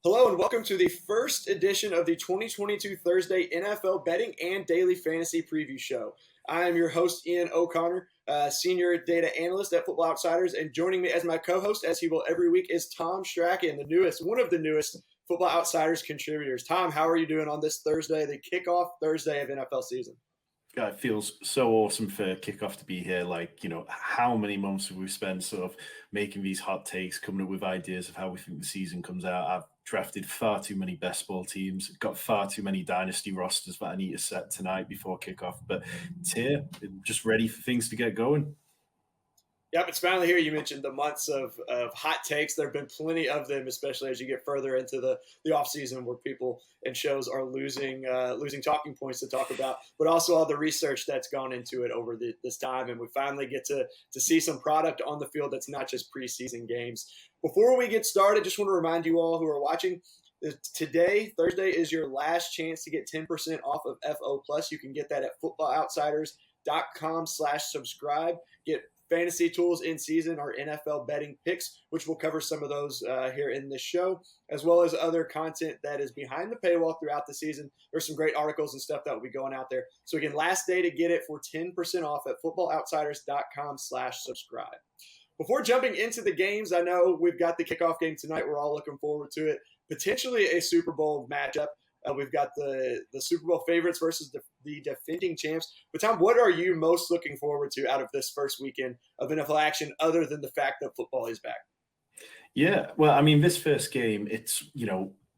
Hello and welcome to the first edition of the 2022 Thursday NFL Betting and Daily Fantasy Preview Show. I am your host, Ian O'Connor, Senior Data Analyst at Football Outsiders, and joining me as my co-host, as he will every week, is Tom Strachan, one of the newest Football Outsiders contributors. Tom, how are you doing on this Thursday, the kickoff Thursday of NFL season? God, it feels so awesome for kickoff to be here. How many months have we spent sort of making these hot takes, coming up with ideas of how we think the season comes out? I've drafted far too many best ball teams, got far too many dynasty rosters that I need to set tonight before kickoff. But it's here, just ready for things to get going. Yep, it's finally here. You mentioned the months of hot takes. There have been plenty of them, especially as you get further into the offseason where people and shows are losing talking points to talk about, but also all the research that's gone into it over this time. And we finally get to see some product on the field that's not just preseason games. Before we get started, just want to remind you all who are watching, today, Thursday, is your last chance to get 10% off of FO+. You can get that at footballoutsiders.com/subscribe. Get fantasy tools in season, our NFL betting picks, which we'll cover some of those here in this show, as well as other content that is behind the paywall throughout the season. There's some great articles and stuff that will be going out there. So again, last day to get it for 10% off at footballoutsiders.com/subscribe. Before jumping into the games, I know we've got the kickoff game tonight. We're all looking forward to it. Potentially a Super Bowl matchup. We've got the Super Bowl favorites versus the defending champs. But Tom, what are you most looking forward to out of this first weekend of NFL action, other than the fact that football is back? Yeah, well, I mean, this first game, it's,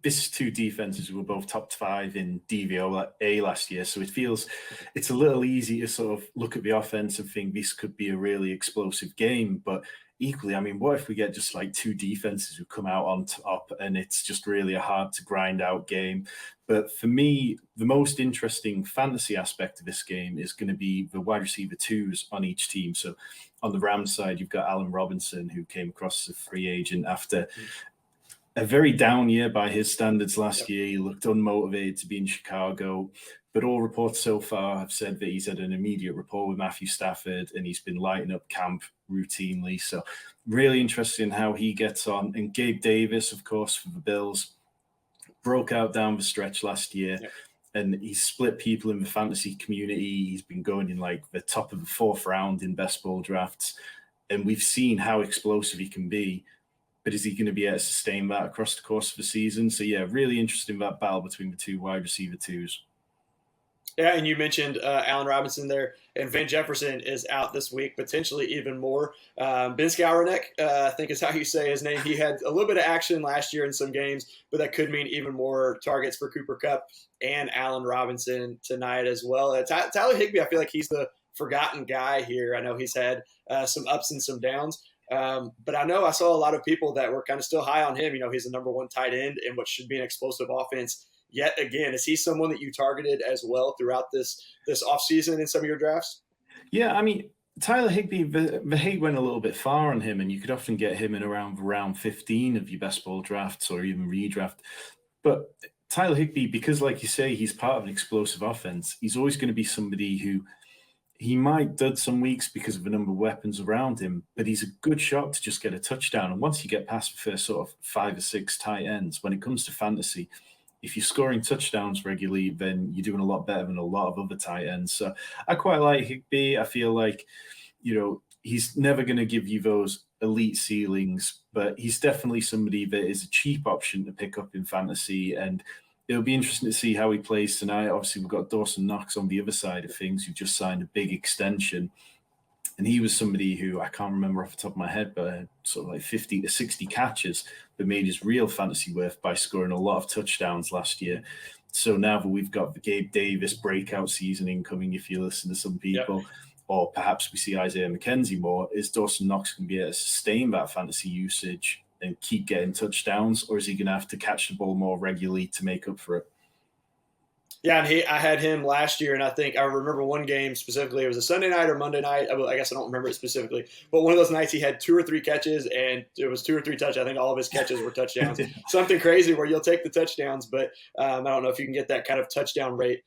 this two defenses were both top 5 in DVOA last year, so it's a little easy to sort of look at the offense and think this could be a really explosive game. But equally, I mean, what if we get just like two defenses who come out on top and it's just really a hard to grind out game? But for me, the most interesting fantasy aspect of this game is going to be the wide receiver twos on each team. So on the Rams side, you've got Allen Robinson, who came across as a free agent after a very down year by his standards last year. He looked unmotivated to be in Chicago, but all reports so far have said that he's had an immediate rapport with Matthew Stafford and he's been lighting up camp routinely. So really interested in how he gets on. And Gabe Davis, of course, for the Bills, broke out down the stretch last year. And he's split people in the fantasy community. He's been going in like the top of the 4th round in best ball drafts. And we've seen how explosive he can be. But is he going to be able to sustain that across the course of the season? So, yeah, really interested in that battle between the two wide receiver twos. Yeah, and you mentioned Allen Robinson there, and Van Jefferson is out this week, potentially even more. Ben Skowronek, I think is how you say his name. He had a little bit of action last year in some games, but that could mean even more targets for Cooper Kupp and Allen Robinson tonight as well. Tyler Higbee, I feel like he's the forgotten guy here. I know he's had some ups and some downs. But I know I saw a lot of people that were kind of still high on him. He's the number 1 tight end in what should be an explosive offense. Yet again, is he someone that you targeted as well throughout this offseason in some of your drafts? Yeah, I mean, Tyler Higbee, the hate went a little bit far on him, and you could often get him in around round 15 of your best ball drafts or even redraft. But Tyler Higbee, because like you say, he's part of an explosive offense, he's always going to be somebody who he might dud some weeks because of the number of weapons around him, but he's a good shot to just get a touchdown. And once you get past the first sort of 5 or 6 tight ends, when it comes to fantasy, if you're scoring touchdowns regularly, then you're doing a lot better than a lot of other tight ends. So I quite like Higbee. I feel like, he's never going to give you those elite ceilings, but he's definitely somebody that is a cheap option to pick up in fantasy. And it'll be interesting to see how he plays tonight. Obviously, we've got Dawson Knox on the other side of things, who just signed a big extension. And he was somebody who, I can't remember off the top of my head, but sort of like 50 to 60 catches, but made his real fantasy worth by scoring a lot of touchdowns last year. So now that we've got the Gabe Davis breakout season incoming, if you listen to some people, or perhaps we see Isaiah McKenzie more, is Dawson Knox going to be able to sustain that fantasy usage and keep getting touchdowns, or is he going to have to catch the ball more regularly to make up for it? Yeah, and I had him last year, and I think I remember one game specifically. It was a Sunday night or Monday night. I guess I don't remember it specifically. But one of those nights he had 2 or 3 catches, and it was 2 or 3 touchdowns. I think all of his catches were touchdowns. Something crazy where you'll take the touchdowns, but I don't know if you can get that kind of touchdown rate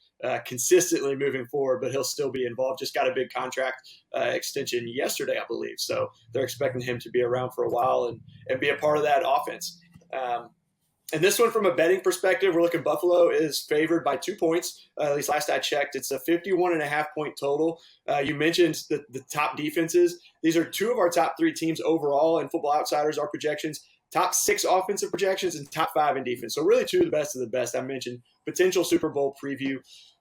consistently moving forward, but he'll still be involved. Just got a big contract extension yesterday, I believe. So they're expecting him to be around for a while and be a part of that offense. And this one, from a betting perspective, we're looking Buffalo is favored by 2 points. At least last I checked, it's a 51.5-point total. You mentioned the top defenses. These are 2 of our top 3 teams overall in Football Outsiders, our projections. Top 6 offensive projections and top 5 in defense. So really 2 of the best. I mentioned potential Super Bowl preview.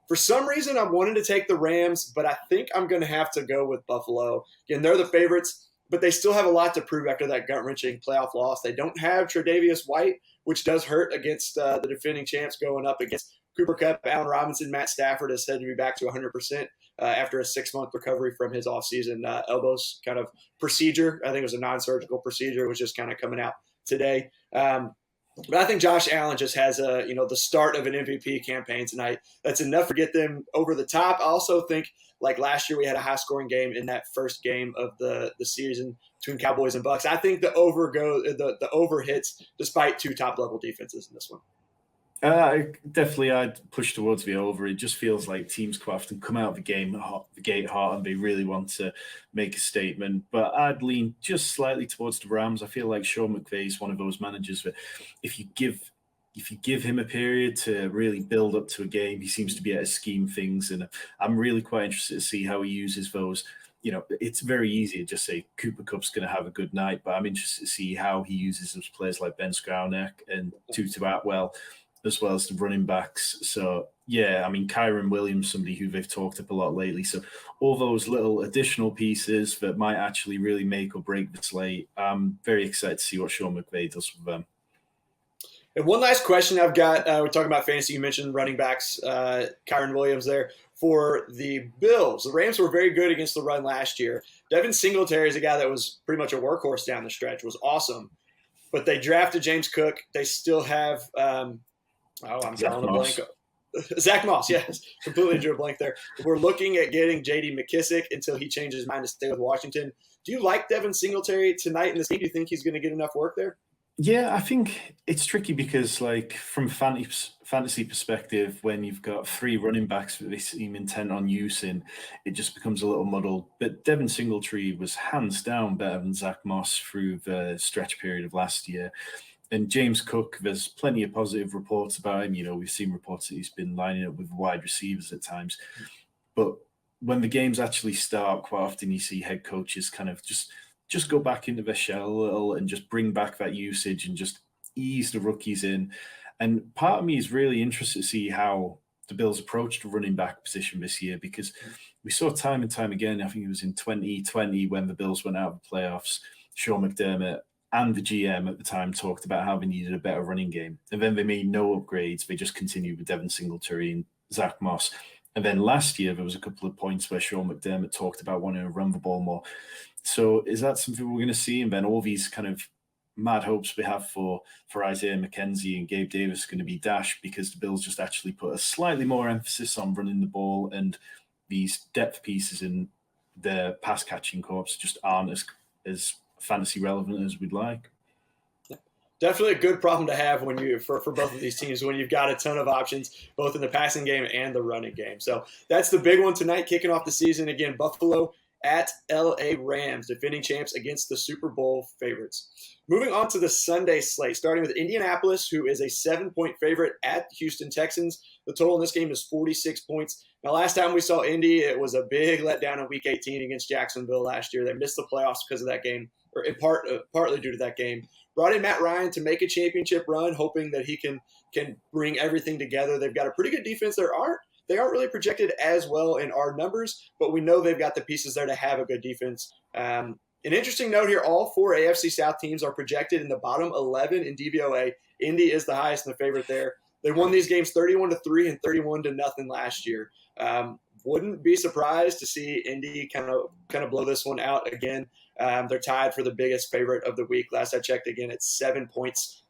For some reason, I wanted to take the Rams, but I think I'm going to have to go with Buffalo. Again, they're the favorites, but they still have a lot to prove after that gut-wrenching playoff loss. They don't have Tre'Davious White, which does hurt against the defending champs going up against Cooper Kupp, Allen Robinson. Matt Stafford is said to be back to 100% after a 6-month recovery from his offseason elbows kind of procedure. I think it was a non-surgical procedure. It was just kind of coming out today. But I think Josh Allen just has the start of an MVP campaign tonight. That's enough to get them over the top. I also think, like last year, we had a high-scoring game in that first game of the season between Cowboys and Bucks. I think the over hits despite 2 top-level defenses in this one. I'd push towards the over. It just feels like teams quite often come out of the gate hot, and they really want to make a statement. But I'd lean just slightly towards the Rams. I feel like Sean McVay is one of those managers that if you give him a period to really build up to a game, he seems to be able to scheme things. And I'm really quite interested to see how he uses those. It's very easy to just say Cooper Kupp's going to have a good night, but I'm interested to see how he uses those players like Ben Skowronek and Tutu Atwell, as well as the running backs. So, yeah, I mean, Kyron Williams, somebody who they've talked up a lot lately. So all those little additional pieces that might actually really make or break the slate. I'm very excited to see what Sean McVay does with them. And one last question I've got. We're talking about fantasy. You mentioned running backs, Kyron Williams there. For the Bills, the Rams were very good against the run last year. Devin Singletary is a guy that was pretty much a workhorse down the stretch, was awesome. But they drafted James Cook. They still have I'm drawing a blank. Zach Moss, yes. Completely drew a blank there. We're looking at getting J.D. McKissick until he changes his mind to stay with Washington. Do you like Devin Singletary tonight in this game? Do you think he's going to get enough work there? Yeah, I think it's tricky because, like, from fantasy perspective, when you've got 3 running backs that they seem intent on using, it just becomes a little muddled. But Devin Singletary was hands down better than Zach Moss through the stretch period of last year. And James Cook, there's plenty of positive reports about him. We've seen reports that he's been lining up with wide receivers at times. But when the games actually start, quite often you see head coaches kind of just go back into their shell a little and just bring back that usage and just ease the rookies in. And part of me is really interested to see how the Bills approached the running back position this year, because we saw time and time again, I think it was in 2020 when the Bills went out of the playoffs, Sean McDermott and the GM at the time talked about how they needed a better running game. And then they made no upgrades. They just continued with Devin Singletary and Zach Moss. And then last year, there was a couple of points where Sean McDermott talked about wanting to run the ball more. So is that something we're going to see? And then all these kind of mad hopes we have for Isaiah McKenzie and Gabe Davis are going to be dashed because the Bills just actually put a slightly more emphasis on running the ball, and these depth pieces in their pass catching corps just aren't as fantasy relevant as we'd like. Definitely a good problem to have when for both of these teams, when you've got a ton of options, both in the passing game and the running game. So that's the big one tonight, kicking off the season. Again, Buffalo at LA Rams, defending champs against the Super Bowl favorites. Moving on to the Sunday slate, starting with Indianapolis, who is a 7-point favorite at Houston Texans. The total in this game is 46 points. Now, last time we saw Indy, it was a big letdown in Week 18 against Jacksonville last year. They missed the playoffs because of that game, or in partly due to that game. Brought in Matt Ryan to make a championship run, hoping that he can bring everything together. They've got a pretty good defense. They aren't really projected as well in our numbers, but we know they've got the pieces there to have a good defense. An interesting note here, all 4 AFC South teams are projected in the bottom 11 in DVOA. Indy is the highest and the favorite there. They won these games 31-3 and 31-0 last year. Wouldn't be surprised to see Indy kind of blow this one out again. They're tied for the biggest favorite of the week. Last I checked, again, it's 7 points.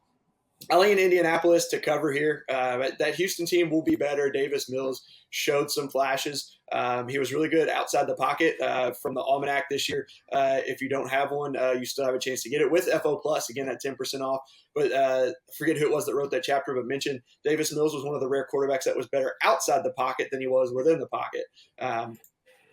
I lean Indianapolis to cover here. That Houston team will be better. Davis Mills showed some flashes. He was really good outside the pocket from the ALMANAC this year. If you don't have one, you still have a chance to get it with FO Plus, again, at 10% off. But forget who it was that wrote that chapter, but mentioned Davis Mills was one of the rare quarterbacks that was better outside the pocket than he was within the pocket.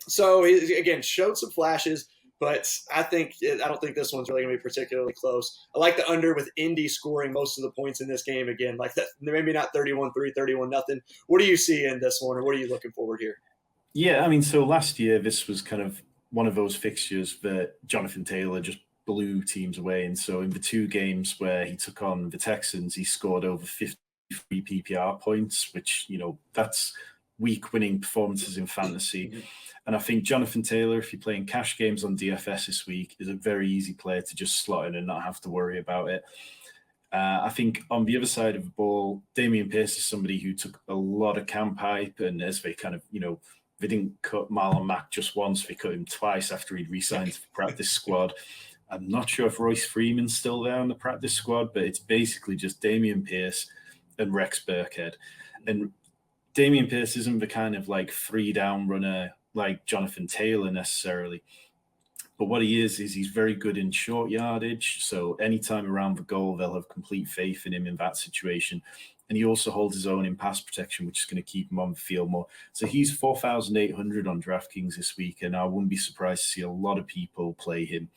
So he, again, showed some flashes. but I don't think this one's really going to be particularly close. I like the under with Indy scoring most of the points in this game again. Like that, maybe not 31-3, 31-0. What do you see in this one, or what are you looking forward here? Yeah, I mean, so last year this was kind of one of those fixtures that Jonathan Taylor just blew teams away. And so in the 2 games where he took on the Texans, he scored over 53 PPR points, which, that's week winning performances in fantasy. Mm-hmm. And I think Jonathan Taylor, if you're playing cash games on DFS this week, is a very easy player to just slot in and not have to worry about it. I think on the other side of the ball, Damien Pierce is somebody who took a lot of camp hype, and as they kind of, they didn't cut Marlon Mack just once, they cut him twice after he'd re-signed to the practice squad. I'm not sure if Royce Freeman's still there on the practice squad, but it's basically just Damien Pierce and Rex Burkhead. And Damien Pierce isn't the kind of like 3-down runner like Jonathan Taylor necessarily. But what he is he's very good in short yardage. So anytime around the goal, they'll have complete faith in him in that situation. And he also holds his own in pass protection, which is going to keep him on the field more. So he's 4,800 on DraftKings this week, and I wouldn't be surprised to see a lot of people play him,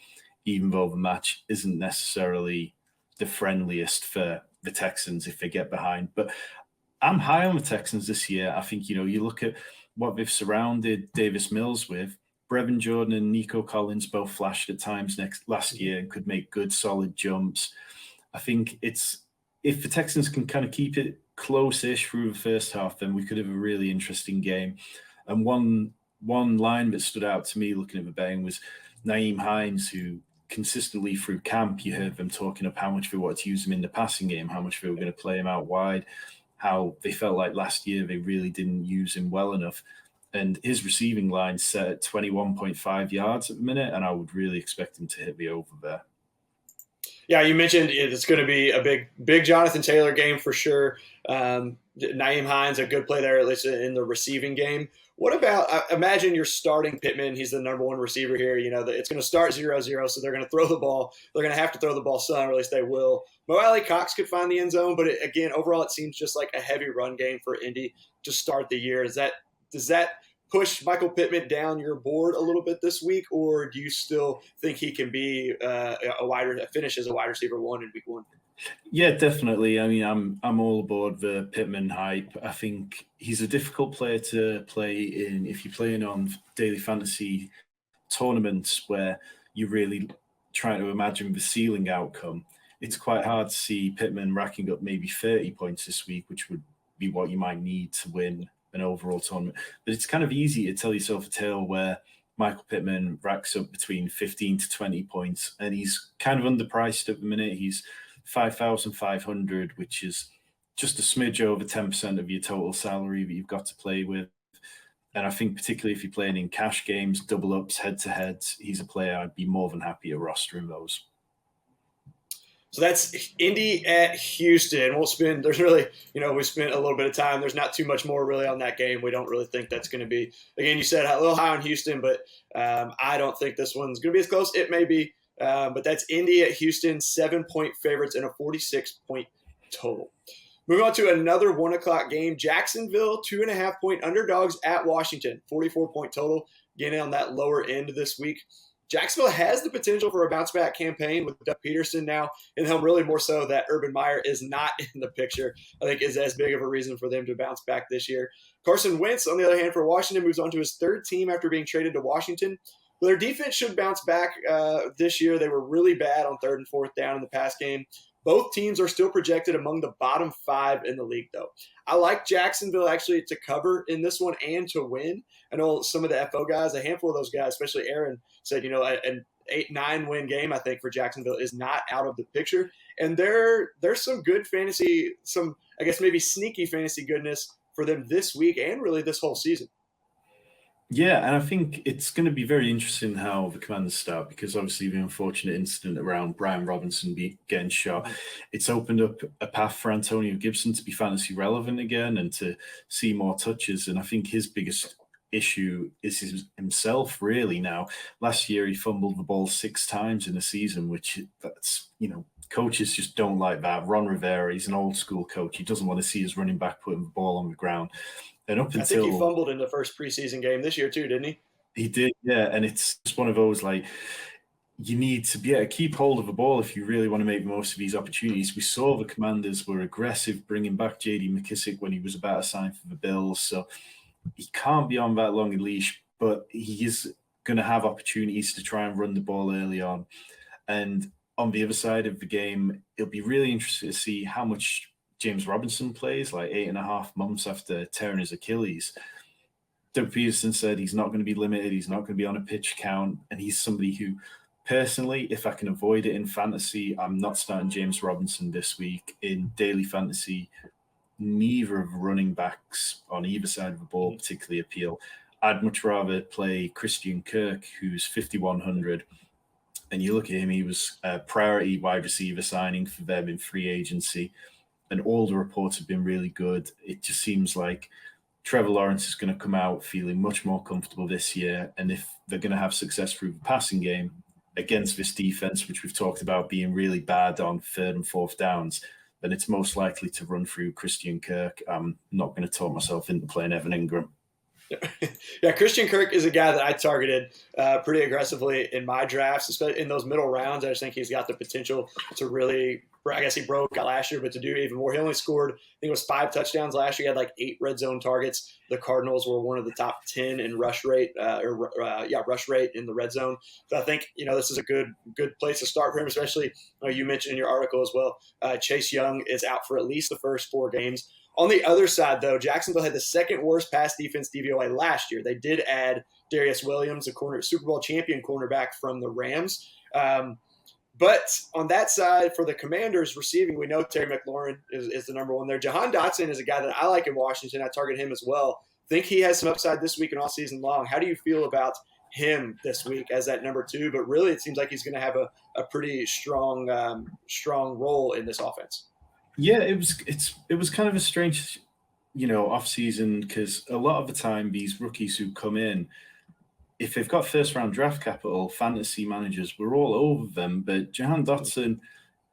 even though the match isn't necessarily the friendliest for the Texans if they get behind. But I'm high on the Texans this year. I think, you look at what they've surrounded Davis Mills with. Brevin Jordan and Nico Collins both flashed at times last year and could make good, solid jumps. I think if the Texans can kind of keep it close-ish through the first half, then we could have a really interesting game. And one line that stood out to me looking at the betting was Nyheim Hines, who consistently through camp, you heard them talking of how much they wanted to use him in the passing game, how much they were going to play him out wide, how they felt like last year they really didn't use him well enough. And his receiving line set at 21.5 yards at the minute, and I would really expect him to hit the over there. Yeah, you mentioned it's going to be a big Jonathan Taylor game for sure. Nyheim Hines, a good play there, at least in the receiving game. What about, imagine you're starting Pittman. He's the number 1 receiver here. It's going to start 0-0, so they're going to throw the ball. They're going to have to throw the ball some, or at least they will. Mo Alley-Cox could find the end zone, but again, overall, it seems just like a heavy run game for Indy to start the year. Does that push Michael Pittman down your board a little bit this week, or do you still think he can be finish as a wide receiver 1 in week 1? Yeah, definitely. I mean, I'm all aboard the Pittman hype. I think he's a difficult player to play in if you're playing on daily fantasy tournaments where you're really trying to imagine the ceiling outcome. It's quite hard to see Pittman racking up maybe 30 points this week, which would be what you might need to win an overall tournament. But it's kind of easy to tell yourself a tale where Michael Pittman racks up between 15 to 20 points, and he's kind of underpriced at the minute. He's 5,500, which is just a smidge over 10% of your total salary that you've got to play with. And I think particularly if you're playing in cash games, double ups, head-to-heads, he's a player I'd be more than happy to roster in those. So that's Indy at Houston. We spent a little bit of time. There's not too much more really on that game. We don't really think that's going to be, again, you said a little high on Houston, but I don't think this one's going to be as close. It may be, but that's Indy at Houston, 7-point favorites and a 46-point total. Moving on to another 1 o'clock game. Jacksonville, 2.5-point underdogs at Washington, 44-point total. Getting on that lower end this week. Jacksonville has the potential for a bounce-back campaign with Doug Peterson now, and they'll really more so that Urban Meyer is not in the picture, I think is as big of a reason for them to bounce back this year. Carson Wentz, on the other hand, for Washington, moves on to his 3rd team after being traded to Washington. But their defense should bounce back this year. They were really bad on 3rd and 4th down in the pass game. Both teams are still projected among the bottom 5 in the league, though. I like Jacksonville actually to cover in this one and to win. I know some of the FO guys, a handful of those guys, especially Aaron, said, an 8-9 win game, I think, for Jacksonville is not out of the picture. And there's some good fantasy, some, I guess, maybe sneaky fantasy goodness for them this week and really this whole season. Yeah, and I think it's going to be very interesting how the Commanders start, because obviously the unfortunate incident around Brian Robinson getting shot, it's opened up a path for Antonio Gibson to be fantasy relevant again and to see more touches. And I think his biggest issue is himself really now. Last year he fumbled the ball 6 times in a season, which that's, coaches just don't like that. Ron Rivera, he's an old school coach. He doesn't want to see his running back putting the ball on the ground. And I think he fumbled in the first preseason game this year too, didn't he? He did, yeah. And it's just one of those, like, you need to be able to keep hold of the ball if you really want to make the most of these opportunities. We saw the Commanders were aggressive bringing back J.D. McKissick when he was about to sign for the Bills. So he can't be on that long a leash, but he is going to have opportunities to try and run the ball early on. And on the other side of the game, it'll be really interesting to see how much James Robinson plays, like 8.5 months after tearing his Achilles. Doug Peterson said he's not going to be limited. He's not going to be on a pitch count. And he's somebody who, personally, if I can avoid it in fantasy, I'm not starting James Robinson this week. In daily fantasy, neither of the running backs on either side of the ball particularly appeal. I'd much rather play Christian Kirk, who's 5,100. And you look at him, he was a priority wide receiver signing for them in free agency. And all the reports have been really good. It just seems like Trevor Lawrence is going to come out feeling much more comfortable this year. And if they're going to have success through the passing game against this defense, which we've talked about being really bad on 3rd and 4th downs, then it's most likely to run through Christian Kirk. I'm not going to talk myself into playing Evan Ingram. Yeah, Christian Kirk is a guy that I targeted pretty aggressively in my drafts, especially in those middle rounds. I just think he's got the potential to really, I guess he broke out last year, but to do even more. He only scored, I think it was 5 touchdowns last year. He had like 8 red zone targets. The Cardinals were one of the top 10 in rush rate, rush rate in the red zone. So I think, this is a good place to start for him, especially you mentioned in your article as well. Chase Young is out for at least the first 4 games. On the other side, though, Jacksonville had the 2nd worst pass defense DVOA last year. They did add Darius Williams, a Super Bowl champion cornerback from the Rams. But on that side, for the Commanders receiving, we know Terry McLaurin is the number one there. Jahan Dotson is a guy that I like in Washington. I target him as well. Think he has some upside this week and all season long. How do you feel about him this week as that number 2? But really, it seems like he's going to have a pretty strong role in this offense. Yeah, it was kind of a strange, off season, because a lot of the time these rookies who come in, if they've got 1st round draft capital, fantasy managers were all over them. But Jahan Dotson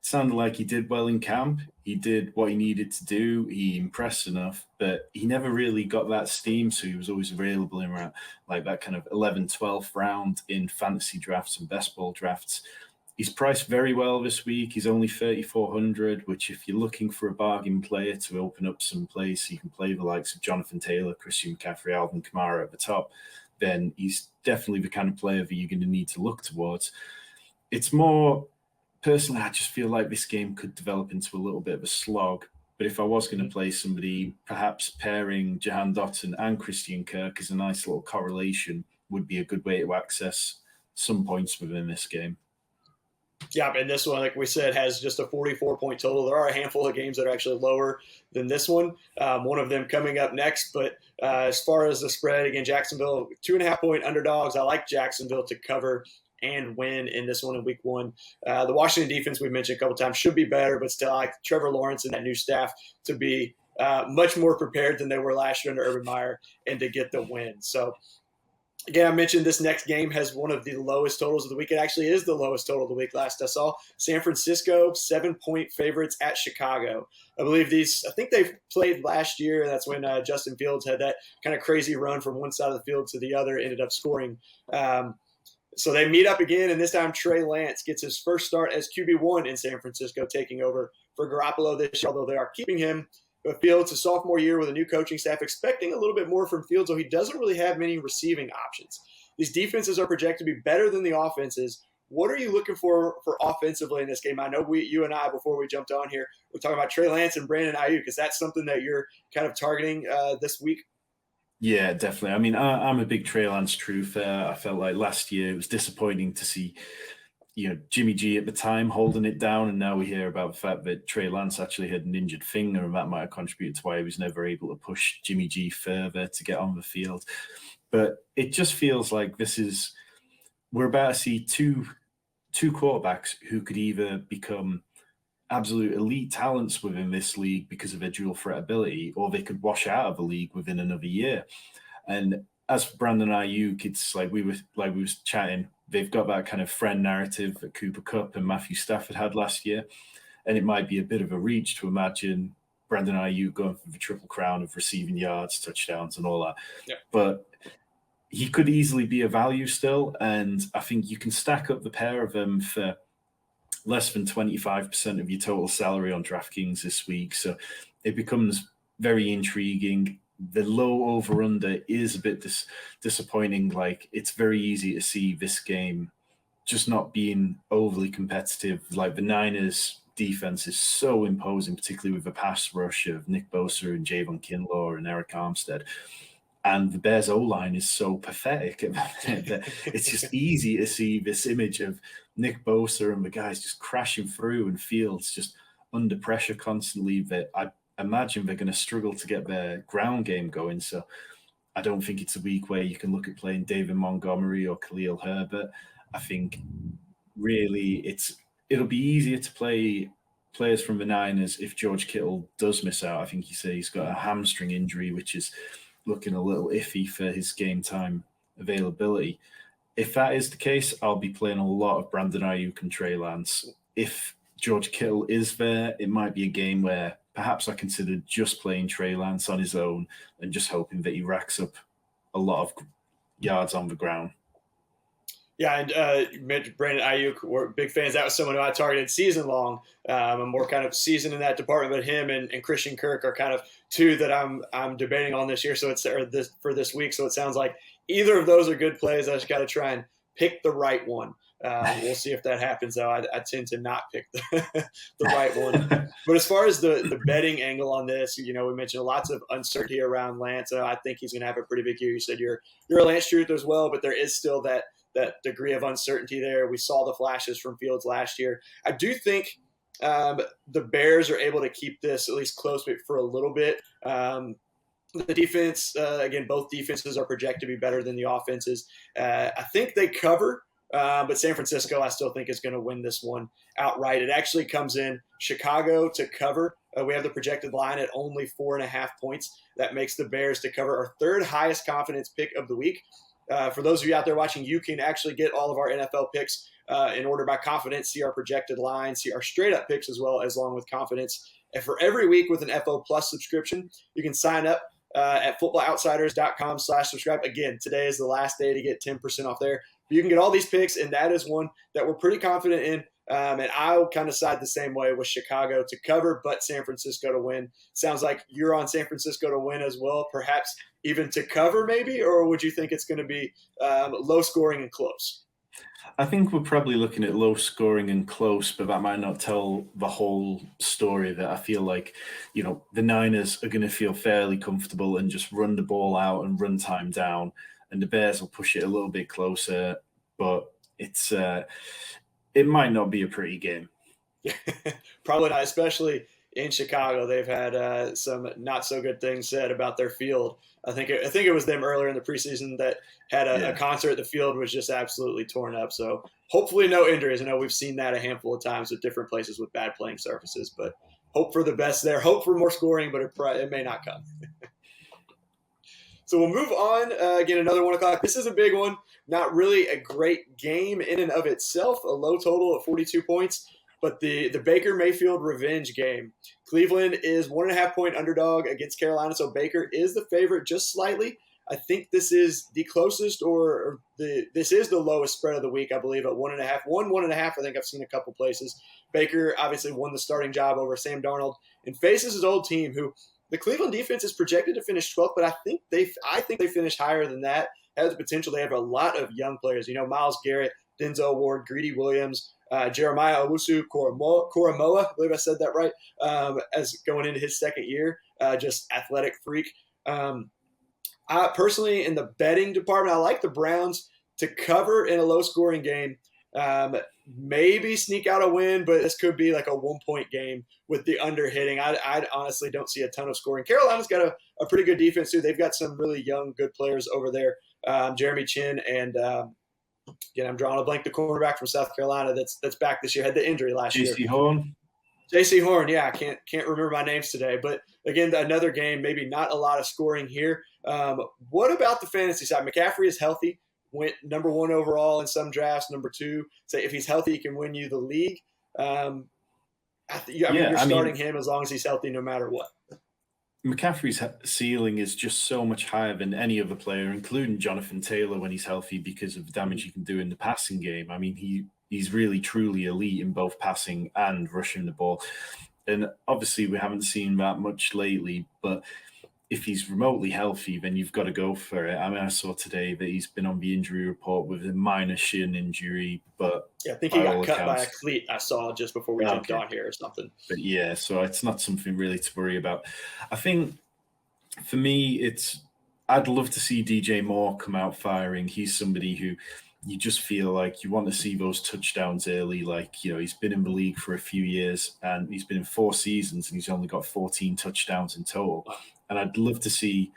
sounded like he did well in camp. He did what he needed to do. He impressed enough, but he never really got that steam. So he was always available in around like that kind of 11th, 12th round in fantasy drafts and best ball drafts. He's priced very well this week. He's only 3,400, which if you're looking for a bargain player to open up some place, so you can play the likes of Jonathan Taylor, Christian McCaffrey, Alvin Kamara at the top, then he's definitely the kind of player that you're going to need to look towards. It's more, personally, I just feel like this game could develop into a little bit of a slog. But if I was going to play somebody, perhaps pairing Jahan Dotson and Christian Kirk as a nice little correlation would be a good way to access some points within this game. Yeah, and this one, like we said, has just a 44-point total. There are a handful of games that are actually lower than this one. One of them coming up next. But as far as the spread, again, Jacksonville, 2.5-point underdogs. I like Jacksonville to cover and win in this one in week 1. The Washington defense we've mentioned a couple times should be better, but still I like Trevor Lawrence and that new staff to be much more prepared than they were last year under Urban Meyer and to get the win. So, again, I mentioned this next game has one of the lowest totals of the week. It actually is the lowest total of the week last I saw. San Francisco, 7-point favorites at Chicago. I think they played last year, and that's when Justin Fields had that kind of crazy run from one side of the field to the other, ended up scoring. So they meet up again, and this time Trey Lance gets his first start as QB1 in San Francisco, taking over for Garoppolo this year, although they are keeping him. But Fields, a sophomore year with a new coaching staff, expecting a little bit more from Fields, though he doesn't really have many receiving options. These defenses are projected to be better than the offenses. What are you looking for offensively in this game? I know you and I, before we jumped on here, we're talking about Trey Lance and Brandon Ayuk. Is that something that you're kind of targeting this week? Yeah, definitely. I mean, I'm a big Trey Lance truther. I felt like last year it was disappointing to see Jimmy G at the time holding it down, and now we hear about the fact that Trey Lance actually had an injured finger, and that might have contributed to why he was never able to push Jimmy G further to get on the field. But it just feels like we're about to see two quarterbacks who could either become absolute elite talents within this league because of their dual threat ability, or they could wash out of the league within another year. And as for Brandon Ayuk, it's like we was chatting, they've got that kind of friend narrative that Cooper Kupp and Matthew Stafford had last year. And it might be a bit of a reach to imagine Brandon Ayuk going for the triple crown of receiving yards, touchdowns, and all that. Yeah. But he could easily be a value still, and I think you can stack up the pair of them for less than 25% of your total salary on DraftKings this week. So it becomes very intriguing. The low over-under is a bit disappointing. Like, it's very easy to see this game just not being overly competitive. Like, the Niners defense is so imposing, particularly with the pass rush of Nick Bosa and Javon Kinlaw and Eric Armstead. And the Bears O-line is so pathetic that it's just easy to see this image of Nick Bosa and the guys just crashing through, and Fields just under pressure constantly. That I imagine they're going to struggle to get their ground game going. So I don't think it's a week where you can look at playing David Montgomery or Khalil Herbert. I think really it'll be easier to play players from the Niners if George Kittle does miss out. I think he's got a hamstring injury, which is looking a little iffy for his game time availability. If that is the case, I'll be playing a lot of Brandon Ayuk and Trey Lance. If George Kittle is there, it might be a game where perhaps I consider just playing Trey Lance on his own and just hoping that he racks up a lot of yards on the ground. Yeah, and you mentioned Brandon Ayuk. We're big fans. That was someone who I targeted season long. I'm more kind of seasoned in that department, but him and Christian Kirk are kind of two that I'm debating on this year. So for this week. So it sounds like either of those are good plays. I just got to try and pick the right one. We'll see if that happens, though. I tend to not pick the right one. But as far as the betting angle on this, we mentioned lots of uncertainty around Lance. I think he's going to have a pretty big year. You said you're a Lance truth as well, but there is still that degree of uncertainty there. We saw the flashes from Fields last year. I do think the Bears are able to keep this at least close for a little bit. The defense, again, both defenses are projected to be better than the offenses. I think they cover, but San Francisco, I still think, is going to win this one outright. It actually comes in Chicago to cover. We have the projected line at only 4.5 points. That makes the Bears to cover, our third highest confidence pick of the week. For those of you out there watching, you can actually get all of our NFL picks in order by confidence, see our projected line, see our straight-up picks as well, as long with confidence. And for every week with an FO Plus subscription, you can sign up at footballoutsiders.com/subscribe. Again, today is the last day to get 10% off there. But you can get all these picks, and that is one that we're pretty confident in. And I'll kind of side the same way with Chicago to cover, but San Francisco to win. Sounds like you're on San Francisco to win as well, perhaps even to cover maybe, or would you think it's going to be low scoring and close? I think we're probably looking at low scoring and close, but that might not tell the whole story. That I feel like, the Niners are going to feel fairly comfortable and just run the ball out and run time down, and the Bears will push it a little bit closer, but it might not be a pretty game. Probably not, especially in Chicago. They've had some not so good things said about their field. I think it was them earlier in the preseason that had a concert. The field was just absolutely torn up. So hopefully no injuries. I know we've seen that a handful of times with different places with bad playing surfaces, but hope for the best there. Hope for more scoring, but it may not come. So we'll move on. Again, another 1 o'clock. This is a big one. Not really a great game in and of itself. A low total of 42 points. But the Baker Mayfield revenge game. Cleveland is 1.5 point underdog against Carolina. So Baker is the favorite just slightly. I think this is the closest this is the lowest spread of the week, I believe, at 1.5. 1.5, I think I've seen a couple places. Baker obviously won the starting job over Sam Darnold and faces his old team, who the Cleveland defense is projected to finish 12th, but I think they finish higher than that. Has the potential. They have a lot of young players. Myles Garrett, Denzel Ward, Greedy Williams, Jeremiah Owusu-Koramoah, I believe I said that right, as going into his second year, just athletic freak. I personally, in the betting department, I like the Browns to cover in a low-scoring game. Maybe sneak out a win, but this could be like a 1-point game with the under hitting. I honestly don't see a ton of scoring. Carolina's got a pretty good defense, too. They've got some really young, good players over there. Jeremy Chin and again, I'm drawing a blank. The cornerback from South Carolina that's back this year, had the injury last year. J.C. Horn, yeah, I can't remember my names today. But again, another game, maybe not a lot of scoring here. What about the fantasy side? McCaffrey is healthy, went number 1 overall in some drafts, number 2. So if he's healthy, he can win you the league. You're starting him as long as he's healthy, no matter what. McCaffrey's ceiling is just so much higher than any other player, including Jonathan Taylor when he's healthy, because of the damage he can do in the passing game. I mean, he's really truly elite in both passing and rushing the ball. And obviously we haven't seen that much lately, but if he's remotely healthy, then you've got to go for it. I mean, I saw today that he's been on the injury report with a minor shin injury, but yeah, I think he got cut by a cleat. I saw just before we jumped on here or something. But yeah, so it's not something really to worry about. I think for me, I'd love to see DJ Moore come out firing. He's somebody who you just feel like you want to see those touchdowns early. Like, he's been in the league for a few years and he's been in 4 seasons and he's only got 14 touchdowns in total. And I'd love to see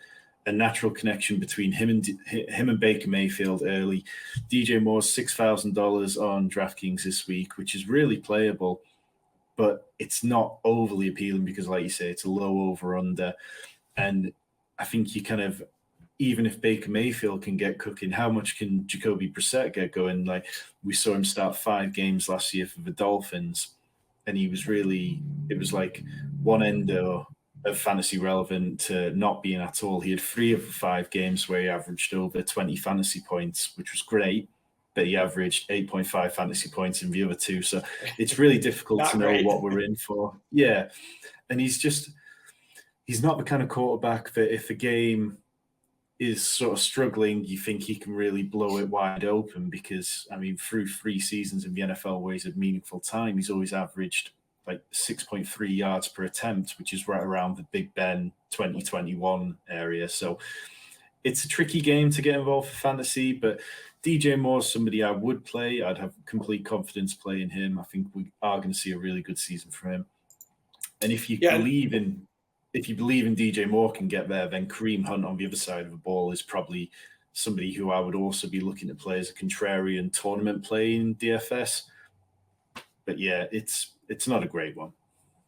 a natural connection between him and Baker Mayfield early. DJ Moore's $6,000 on DraftKings this week, which is really playable, but it's not overly appealing because, like you say, it's a low over-under. And I think you kind of, even if Baker Mayfield can get cooking, how much can Jacoby Brissett get going? Like, we saw him start 5 games last year for the Dolphins, and it was like one end of fantasy relevant to not being at all. He had 3 of the 5 games where he averaged over 20 fantasy points, which was great, but he averaged 8.5 fantasy points in the other 2. So it's really difficult to know what we're in for. Yeah. And he's not the kind of quarterback that if a game is sort of struggling, you think he can really blow it wide open, because, I mean, through 3 seasons in the NFL where he's had meaningful time, he's always averaged like 6.3 yards per attempt, which is right around the Big Ben 2021 area. So it's a tricky game to get involved for fantasy, but DJ Moore's somebody I would play. I'd have complete confidence playing him. I think we are going to see a really good season for him. And if you believe in DJ Moore can get there, then Kareem Hunt on the other side of the ball is probably somebody who I would also be looking to play as a contrarian tournament play in DFS. But yeah, it's not a great one.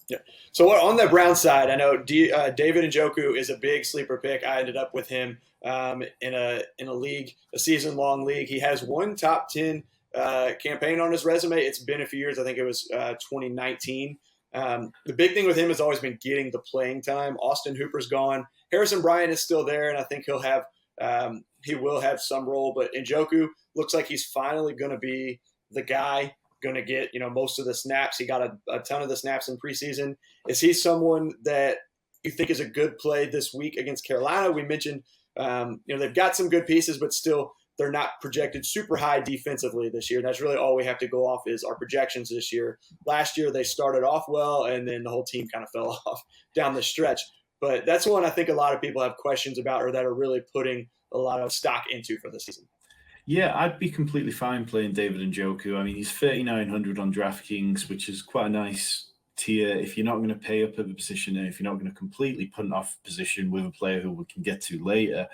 Yeah. So on the Brown side, I know David Njoku is a big sleeper pick. I ended up with him in a league, a season-long league. He has 1 top 10 campaign on his resume. It's been a few years. I think it was 2019. The big thing with him has always been getting the playing time. Austin Hooper's gone. Harrison Bryant is still there, and I think he will have some role. But Njoku looks like he's finally going to be the guy, going to get most of the snaps. He got a ton of the snaps in preseason. Is he someone that you think is a good play this week against Carolina? We mentioned they've got some good pieces, but still they're not projected super high defensively this year. And that's really all we have to go off is our projections this year. Last year they started off well, and then the whole team kind of fell off down the stretch. But that's one I think a lot of people have questions about, or that are really putting a lot of stock into for the season. Yeah, I'd be completely fine playing David Njoku. I mean, he's 3,900 on DraftKings, which is quite a nice tier. If you're not going to pay up at the position, and if you're not going to completely punt off position with a player who we can get to later,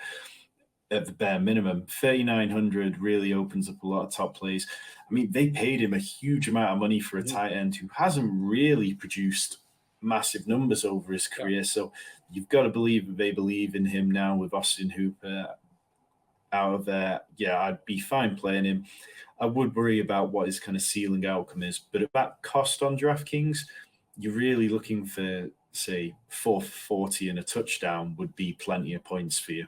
at the bare minimum, 3,900 really opens up a lot of top plays. I mean, they paid him a huge amount of money for a tight end who hasn't really produced massive numbers over his career. So you've got to believe that they believe in him now with Austin Hooper out of there. Yeah, I'd be fine playing him. I would worry about what his kind of ceiling outcome is, but at that cost on DraftKings, you're really looking for, say, 440 and a touchdown would be plenty of points for you.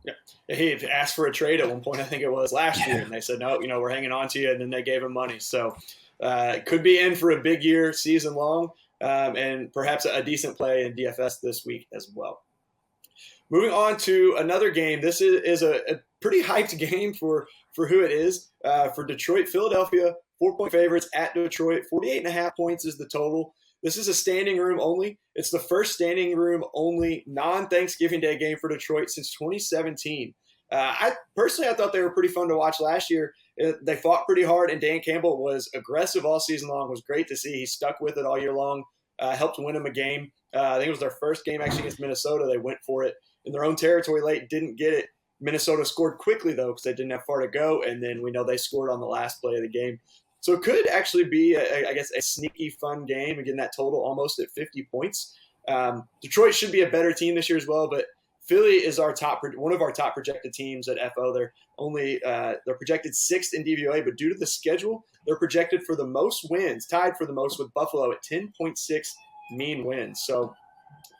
Yeah, he asked for a trade at one point, I think it was last year, and they said, no, we're hanging on to you, and then they gave him money. So could be in for a big year season long, and perhaps a decent play in DFS this week as well. Moving on to another game. This is a pretty hyped game for who it is. For Detroit, Philadelphia, 4-point favorites at Detroit. 48.5 points is the total. This is a standing room only. It's the first standing room only non-Thanksgiving Day game for Detroit since 2017. I thought they were pretty fun to watch last year. They fought pretty hard, and Dan Campbell was aggressive all season long. It was great to see. He stuck with it all year long, helped win them a game. I think it was their first game actually against Minnesota. They went for it in their own territory late, didn't get it. Minnesota scored quickly, though, because they didn't have far to go, and then we know they scored on the last play of the game. So it could actually be, a sneaky fun game, again, that total almost at 50 points. Detroit should be a better team this year as well, but Philly is one of our top projected teams at FO. They're projected 6th in DVOA, but due to the schedule, they're projected for the most wins, tied for the most with Buffalo at 10.6 mean wins. So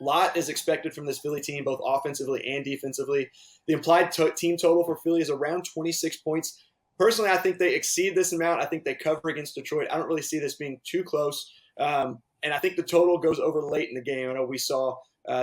A lot is expected from this Philly team, both offensively and defensively. The implied team total for Philly is around 26 points. Personally, I think they exceed this amount. I think they cover against Detroit. I don't really see this being too close. And I think the total goes over late in the game. I know we saw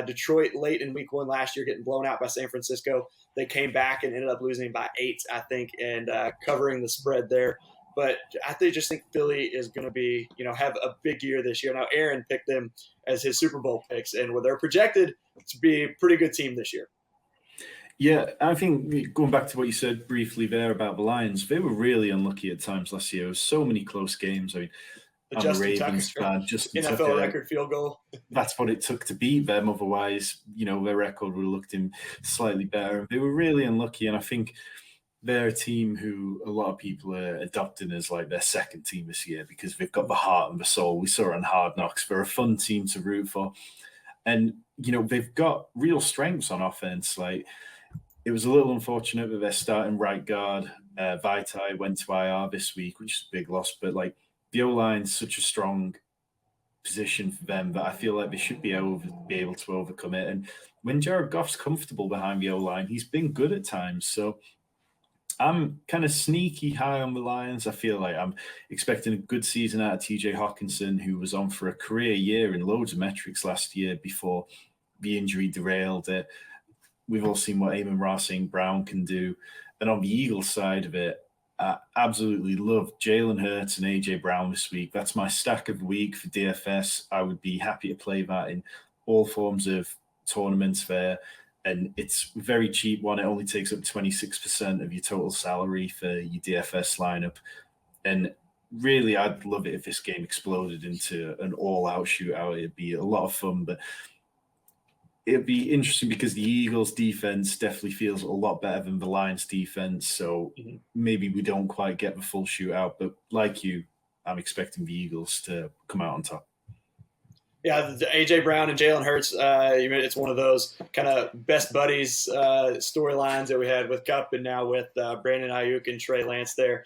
Detroit late in week 1 last year getting blown out by San Francisco. They came back and ended up losing by 8, I think, and covering the spread there. But just think Philly is going to be, have a big year this year. Now, Aaron picked them as his Super Bowl picks, and they're projected to be a pretty good team this year. Yeah, I think going back to what you said briefly there about the Lions, they were really unlucky at times last year. There was so many close games. I mean, I'm a Ravens fan. Justin NFL Tucker, record field goal. That's what it took to beat them. Otherwise, their record would have looked slightly better. They were really unlucky, and I think they're a team who a lot of people are adopting as like their second team this year because they've got the heart and the soul. We saw it on Hard Knocks. They're a fun team to root for. And, they've got real strengths on offense. Like, it was a little unfortunate that their starting right guard, Vaitai, went to IR this week, which is a big loss. But, like, the O-line's such a strong position for them that I feel like they should be able to overcome it. And when Jared Goff's comfortable behind the O-line, he's been good at times. So I'm kind of sneaky high on the Lions. I feel like I'm expecting a good season out of TJ Hawkinson, who was on for a career year in loads of metrics last year before the injury derailed it. We've all seen what Amon-Ra St. Brown can do. And on the Eagles side of it, I absolutely love Jalen Hurts and A.J. Brown this week. That's my stack of the week for DFS. I would be happy to play that in all forms of tournaments there. And it's a very cheap one. It only takes up 26% of your total salary for your DFS lineup. And really, I'd love it if this game exploded into an all-out shootout. It'd be a lot of fun, but it'd be interesting because the Eagles' defense definitely feels a lot better than the Lions' defense. So maybe we don't quite get the full shootout. But like you, I'm expecting the Eagles to come out on top. Yeah, A.J. Brown and Jalen Hurts, it's one of those kind of best buddies storylines that we had with Kupp and now with Brandon Ayuk and Trey Lance there.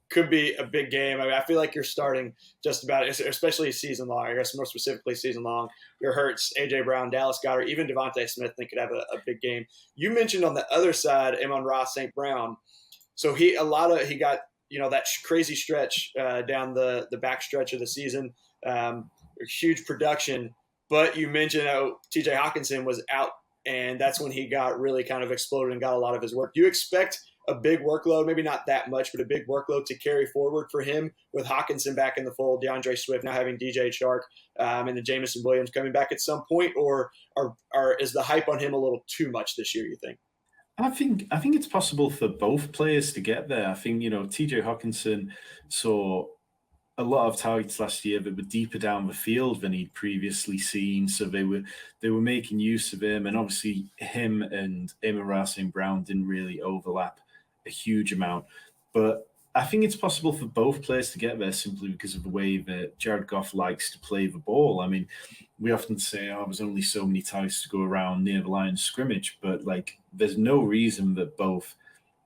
Could be a big game. I mean, I feel like you're starting just about, especially season long, I guess more specifically season long, your Hurts, A.J. Brown, Dallas Goedert, even Devontae Smith, I think could have a big game. You mentioned on the other side, Amon-Ra St. Brown. So he got, that crazy stretch down the back stretch of the season. Huge production, but you mentioned TJ Hawkinson was out, and that's when he got really kind of exploded and got a lot of his work. Do you expect a big workload, maybe not that much, but a big workload to carry forward for him with Hawkinson back in the fold, DeAndre Swift now having DJ Chark, and then Jameson Williams coming back at some point, or is the hype on him a little too much this year, you think? I think it's possible for both players to get there. I think, TJ Hawkinson saw a lot of targets last year that were deeper down the field than he'd previously seen. So they were making use of him. And obviously him and Amon-Ra St. Brown didn't really overlap a huge amount. But I think it's possible for both players to get there simply because of the way that Jared Goff likes to play the ball. I mean, we often say, there's only so many targets to go around near the line of scrimmage. But, there's no reason that both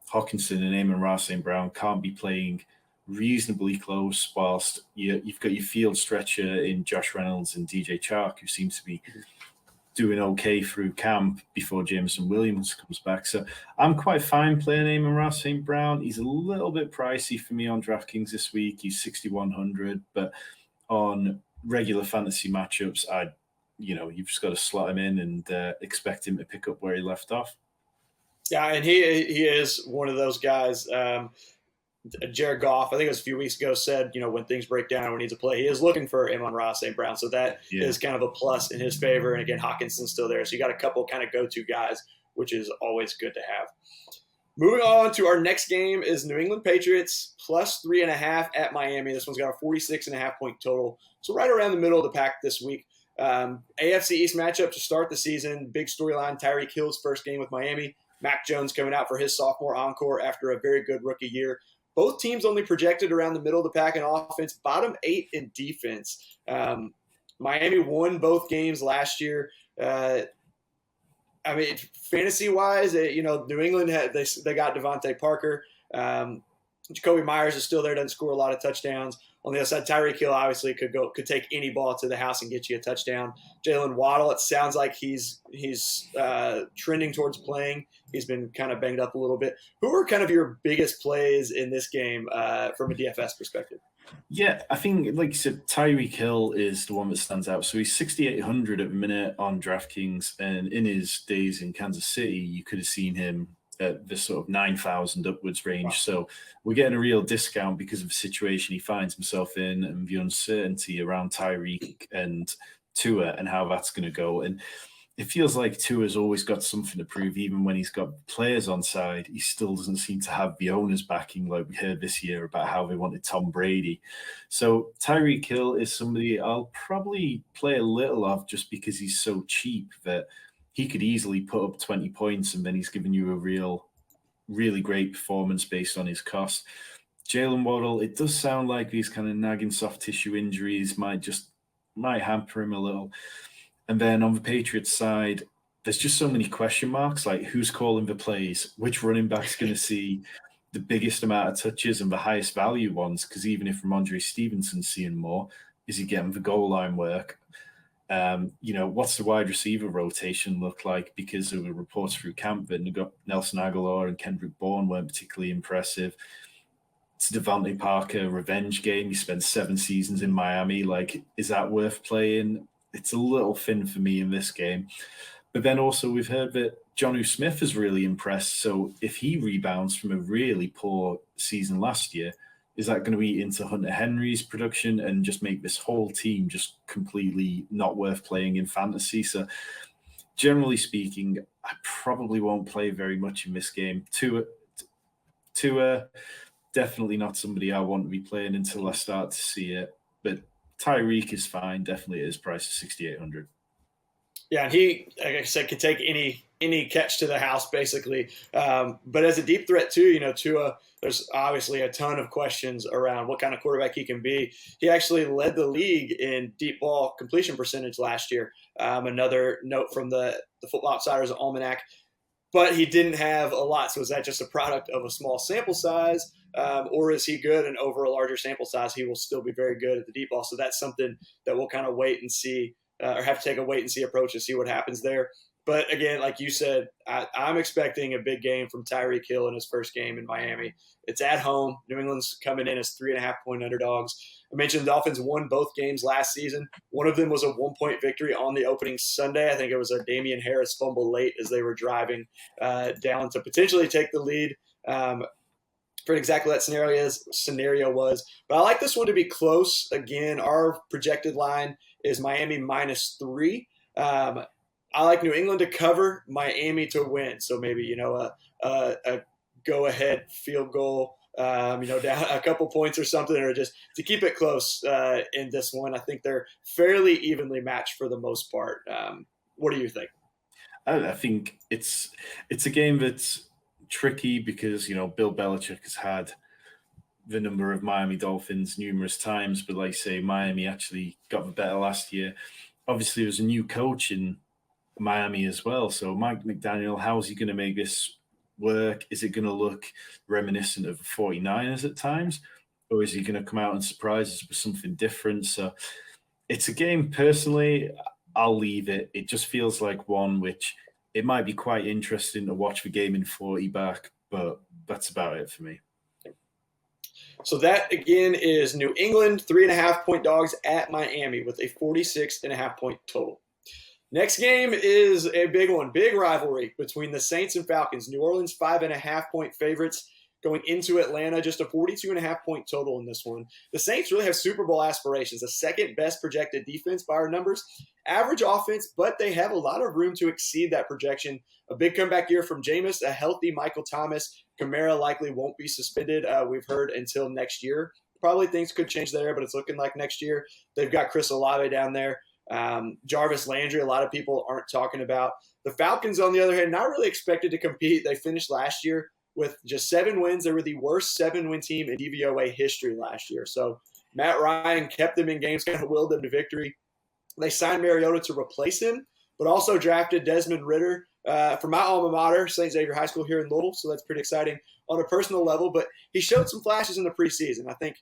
Hawkinson and Amon-Ra St. Brown can't be playing reasonably close whilst you've got your field stretcher in Josh Reynolds and DJ Chark, who seems to be doing okay through camp before Jameson Williams comes back. So I'm quite fine playing Amon-Ra St. Brown. He's a little bit pricey for me on DraftKings this week. He's 6,100, but on regular fantasy matchups, you've just got to slot him in and expect him to pick up where he left off. Yeah, and he is one of those guys. Jared Goff, I think it was a few weeks ago, said, when things break down, when he needs to play, he is looking for Amon-Ra St. Brown. So that is kind of a plus in his favor. And again, Hawkinson's still there. So you got a couple kind of go-to guys, which is always good to have. Moving on to our next game is New England Patriots plus 3.5 at Miami. This one's got a 46.5 point total. So right around the middle of the pack this week. AFC East matchup to start the season. Big storyline, Tyreek Hill's first game with Miami. Mac Jones coming out for his sophomore encore after a very good rookie year. Both teams only projected around the middle of the pack in offense, bottom 8 in defense. Miami won both games last year. Fantasy-wise, New England they got Devontae Parker. Jacoby Myers is still there, doesn't score a lot of touchdowns. On the other side, Tyreek Hill obviously could take any ball to the house and get you a touchdown. Jalen Waddle, it sounds like he's trending towards playing. He's been kind of banged up a little bit. Who are kind of your biggest plays in this game from a DFS perspective? Yeah, I think, like you said, Tyreek Hill is the one that stands out. So he's 6,800 at the minute on DraftKings, and in his days in Kansas City, you could have seen him at the sort of 9,000 upwards range. Wow. So we're getting a real discount because of the situation he finds himself in and the uncertainty around Tyreek and Tua and how that's going to go. And it feels like Tua's always got something to prove. Even when he's got players on side, he still doesn't seem to have the owners backing, like we heard this year about how they wanted Tom Brady. So Tyreek Hill is somebody I'll probably play a little of just because he's so cheap that he could easily put up 20 points and then he's giving you a really great performance based on his cost. Jalen Waddle, it does sound like these kind of nagging soft tissue injuries might hamper him a little. And then on the Patriots side, there's just so many question marks, like who's calling the plays, which running back's going to see the biggest amount of touches and the highest value ones, because even if Ramondre Stevenson's seeing more, is he getting the goal line work? What's the wide receiver rotation look like? Because there were reports through camp that Nelson Aguilar and Kendrick Bourne weren't particularly impressive. It's Devontae Parker revenge game. He spent 7 seasons in Miami. Like, is that worth playing? It's a little thin for me in this game. But then also we've heard that Jonnu Smith has really impressed. So if he rebounds from a really poor season last year, is that going to eat into Hunter Henry's production and just make this whole team just completely not worth playing in fantasy? So generally speaking, I probably won't play very much in this game. Tua, definitely not somebody I want to be playing until I start to see it. But Tyreek is fine, definitely at his price of 6,800. Yeah, and he, like I said, could take any catch to the house, basically. But as a deep threat, too, Tua, there's obviously a ton of questions around what kind of quarterback he can be. He actually led the league in deep ball completion percentage last year. Another note from the Football Outsiders Almanac. But he didn't have a lot. So is that just a product of a small sample size? Or is he good? And over a larger sample size, he will still be very good at the deep ball. So that's something that we'll kind of wait and see, or have to take a wait and see approach and see what happens there. But again, like you said, I'm expecting a big game from Tyreek Hill in his first game in Miami. It's at home. New England's coming in as 3.5-point underdogs. I mentioned the Dolphins won both games last season. One of them was a 1-point victory on the opening Sunday. I think it was a Damien Harris fumble late as they were driving down to potentially take the lead. For exactly that scenario was. But I like this one to be close. Again, our projected line is Miami -3. I like New England to cover, Miami to win. So maybe, a go-ahead field goal, down a couple points or something, or just to keep it close in this one. I think they're fairly evenly matched for the most part. What do you think? I think it's a game that's tricky because, Bill Belichick has had the number of Miami Dolphins numerous times, but like I say, Miami actually got the better last year. Obviously, there was a new coach in Miami as well. So Mike McDaniel, how is he going to make this work? Is it going to look reminiscent of the 49ers at times? Or is he going to come out and surprise us with something different? So it's a game, personally, I'll leave it. It just feels like one which it might be quite interesting to watch the game in 40 back, but that's about it for me. So that, again, is New England, 3.5-point dogs at Miami with a 46.5-point total. Next game is a big one, big rivalry between the Saints and Falcons. New Orleans, 5.5-point favorites going into Atlanta, just a 42.5-point total in this one. The Saints really have Super Bowl aspirations, the second best projected defense by our numbers. Average offense, but they have a lot of room to exceed that projection. A big comeback year from Jameis, a healthy Michael Thomas. Kamara likely won't be suspended, we've heard, until next year. Probably things could change there, but it's looking like next year. They've got Chris Olave down there. Jarvis Landry, a lot of people aren't talking about. The Falcons, on the other hand, not really expected to compete. They finished last year with just 7 wins. They were the worst 7-win team in DVOA history last year. So Matt Ryan kept them in games, kind of willed them to victory. They signed Mariota to replace him, but also drafted Desmond Ridder for my alma mater, St. Xavier High School here in Louisville. So that's pretty exciting on a personal level. But he showed some flashes in the preseason. I think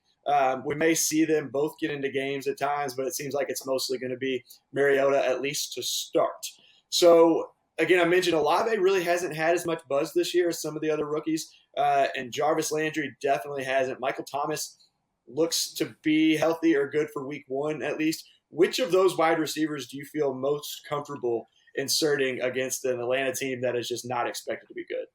we may see them both get into games at times, but it seems like it's mostly going to be Mariota, at least to start. So, again, I mentioned Olave really hasn't had as much buzz this year as some of the other rookies, and Jarvis Landry definitely hasn't. Michael Thomas looks to be healthy or good for week 1 at least. Which of those wide receivers do you feel most comfortable inserting against an Atlanta team that is just not expected to be good?